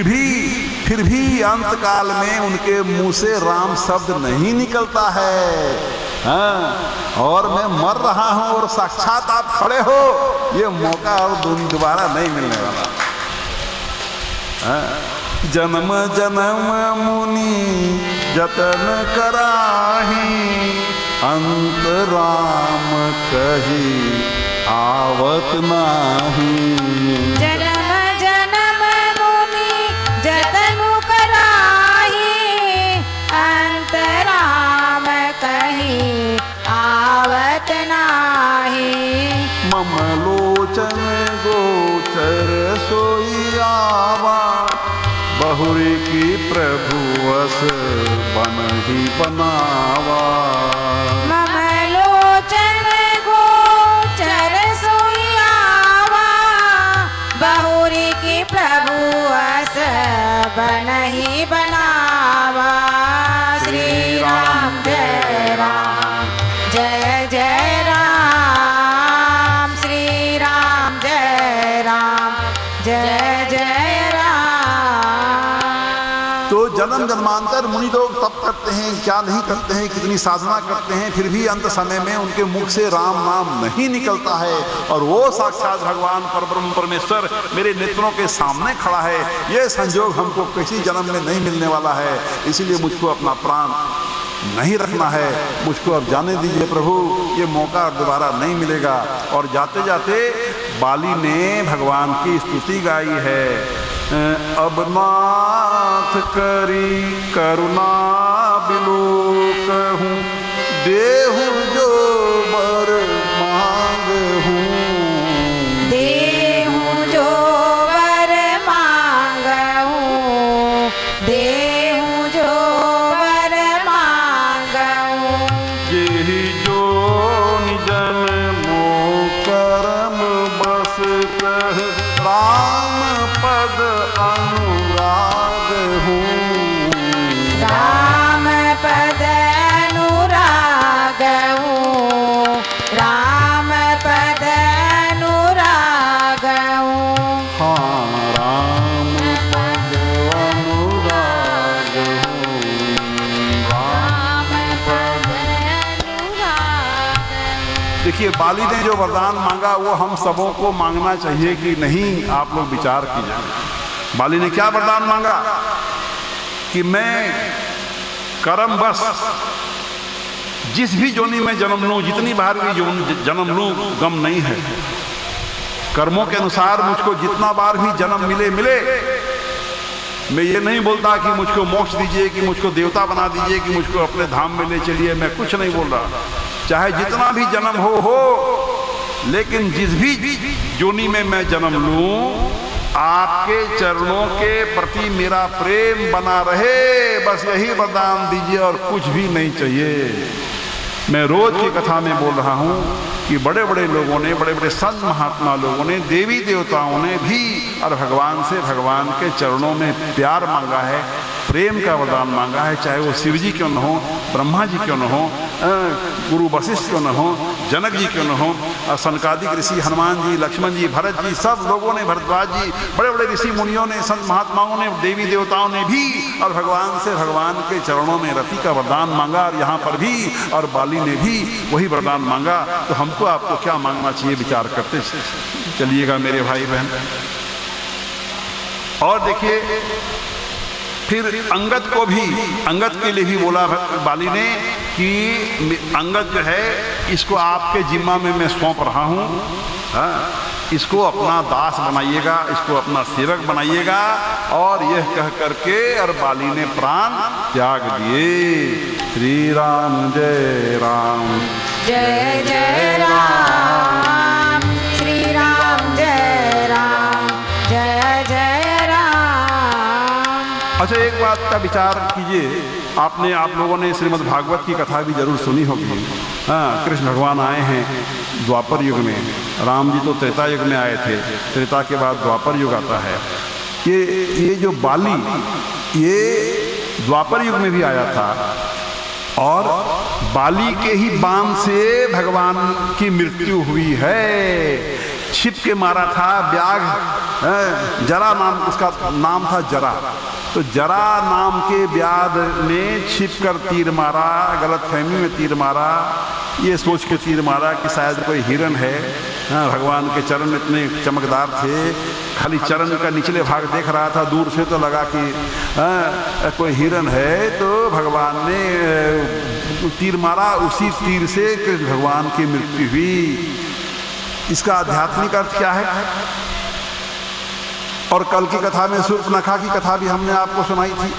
भी अंत काल में उनके मुंह से राम शब्द नहीं निकलता है। हाँ, और मैं मर रहा हूं और साक्षात आप खड़े हो, ये मौका अब दोबारा नहीं मिलने वाला। हाँ, जन्म जन्म मुनि जतन कराही, अंत राम कही आवत नाही। जन्म जन्म मुनि जतन कराही, अंत राम कही आवत नाही। मम लोचन गोचर सोई आवा, बहुरी की प्रभु वस बन ही बनावा। मम लोचन गोचर सोई आवा, बहुरी की प्रभु वस बन ही बनावा। श्री राम जय राम, जय जय राम। श्री राम जय राम, जय जय राम। तो जन्म जन्मांतर मुनि लोग तप करते हैं, क्या नहीं करते हैं, कितनी साधना करते हैं, फिर भी अंत समय में उनके मुख से राम नाम नहीं निकलता है, और वो साक्षात भगवान परब्रह्म परमेश्वर मेरे नेत्रों के सामने खड़ा है। ये संयोग हमको किसी जन्म में नहीं मिलने वाला है, इसीलिए मुझको अपना प्राण नहीं रखना है, मुझको अब जाने दीजिए प्रभु, ये मौका दोबारा नहीं मिलेगा। और जाते जाते बाली ने भगवान की स्तुति गाई है। अब नाथ करी करुणा बिलोक हूँ, देहु जो बर मांग हूँ। देहु जो वर मांगहूँ, देहु जो वर मांगहूँ। यही जो निजन मोह करम बस कह, राम पद अनुराग हूँ। राम पद अनुराग हूँ, राम पद अनुराग हूँ। हाँ, राम पद अनुराग हूँ, राम पद। देखिए, बाली ने जो वरदान मांगा वो हम सबों को मांगना चाहिए कि नहीं, आप लोग विचार कीजिए। बाली ने क्या वरदान मांगा कि मैं कर्म बस जिस भी जोनी में जन्म लूं, जितनी बार भी जन्म लूं, गम नहीं है। कर्मों के अनुसार मुझको जितना बार भी जन्म मिले मिले। मैं ये नहीं बोलता कि मुझको मोक्ष दीजिए, कि मुझको देवता बना दीजिए, कि मुझको अपने धाम में ले चलिए, मैं कुछ नहीं बोल रहा। चाहे जितना भी जन्म हो, लेकिन जिस भी जोनी में मैं जन्म लूं, आपके चरणों के प्रति मेरा प्रेम बना रहे, बस यही वरदान दीजिए और कुछ भी नहीं चाहिए। मैं रोज की कथा में बोल रहा हूँ कि बड़े बड़े लोगों ने, बड़े बड़े संत महात्मा लोगों ने, देवी देवताओं ने भी और भगवान से भगवान के चरणों में प्यार मांगा है, प्रेम का वरदान मांगा है। चाहे वो शिव जी क्यों न हो, ब्रह्मा जी क्यों न हो, गुरु वशिष्ठ क्यों न हो, जनक जी क्यों न हो, सनकादिक ऋषि, हनुमान जी, लक्ष्मण जी, भरत जी, सब लोगों ने, भरद्वाज जी, बड़े बड़े ऋषि मुनियों ने, संत महात्माओं ने, देवी देवताओं ने भी और भगवान से भगवान के चरणों में रति का वरदान मांगा। और यहाँ पर भी और बाली ने भी वही वरदान मांगा। तो हमको आपको क्या मांगना चाहिए, विचार करते चलिएगा मेरे भाई बहन। और देखिए, फिर अंगद के लिए भी बोला बाली ने कि अंगद जो है इसको आपके जिम्मा में मैं सौंप रहा हूँ। हाँ, इसको अपना दास बनाइएगा, इसको अपना सेवक बनाइएगा। और यह कह करके और बाली ने प्राण त्याग दिए। श्री राम जय राम। जय जय राम, श्री राम जय राम, जय जय राम। अच्छा, एक बात का विचार कीजिए। आप लोगों ने श्रीमद् भागवत की कथा भी जरूर सुनी होगी। हाँ, कृष्ण भगवान आए हैं द्वापर युग में। राम जी तो त्रेता युग में आए थे, त्रेता के बाद द्वापर युग आता है। ये जो बाली, ये द्वापर युग में भी आया था और बाली के ही बाण से भगवान की मृत्यु हुई है। छिप के मारा था व्याघ्र, जरा नाम, उसका नाम था जरा। तो जरा नाम के व्याध ने छिप कर तीर मारा, गलतफहमी में तीर मारा, ये सोच के तीर मारा कि शायद कोई हिरण है। हाँ, भगवान के चरण इतने चमकदार थे, खाली चरण का निचले भाग देख रहा था दूर से, तो लगा कि कोई हिरण है। तो भगवान ने तीर मारा, उसी तीर से कृष्ण भगवान की मृत्यु हुई। इसका आध्यात्मिक अर्थ क्या है? और कल की कथा में शूर्पणखा की कथा भी हमने आपको सुनाई थी,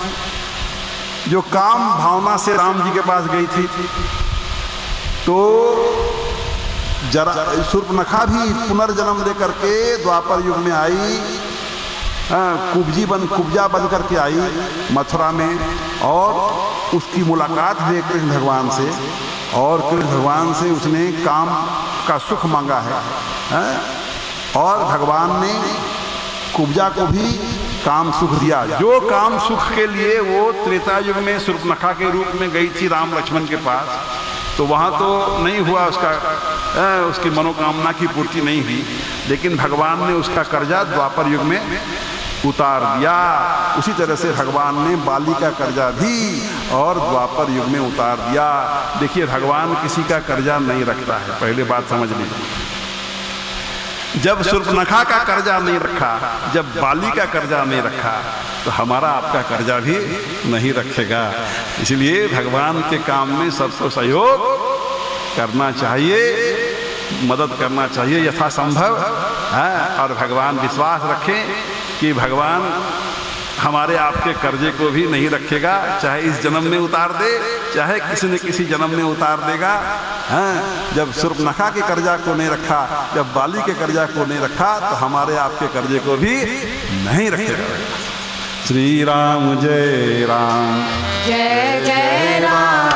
जो काम भावना से राम जी के पास गई थी। तो जरा शूर्पणखा भी पुनर्जन्म लेकर के द्वापर युग में आई, कुब्जा बन करके आई मथुरा में, और उसकी मुलाकात हुई कृष्ण भगवान से। और कृष्ण भगवान से उसने काम का सुख मांगा है, और भगवान ने कुब्जा को भी काम सुख दिया। जो काम सुख के लिए वो त्रेता युग में शूर्पणखा के रूप में गई थी राम लक्ष्मण के पास, तो वहाँ तो नहीं हुआ उसकी मनोकामना की पूर्ति नहीं हुई। लेकिन भगवान ने उसका कर्जा द्वापर युग में उतार दिया। उसी तरह से भगवान ने बाली का कर्जा भी और द्वापर युग में उतार दिया। देखिए, भगवान किसी का कर्जा नहीं रखता है, पहले बात समझ लीजिए। जब शूर्पणखा का कर्जा नहीं रखा, जब बाली का कर्जा नहीं रखा, तो हमारा आपका कर्जा भी नहीं रखेगा। इसलिए भगवान के काम में सबको सहयोग करना चाहिए, मदद करना चाहिए यथासंभव। और भगवान विश्वास रखें कि भगवान हमारे आपके कर्जे को भी नहीं रखेगा, चाहे इस जन्म में उतार दे, चाहे किसी न किसी जन्म में उतार देगा। जब शूर्पणखा के कर्जा को नहीं रखा, जब बाली के कर्जा को नहीं रखा, तो हमारे आपके कर्जे को भी नहीं रखेगा। श्री राम जय राम, जय जय राम।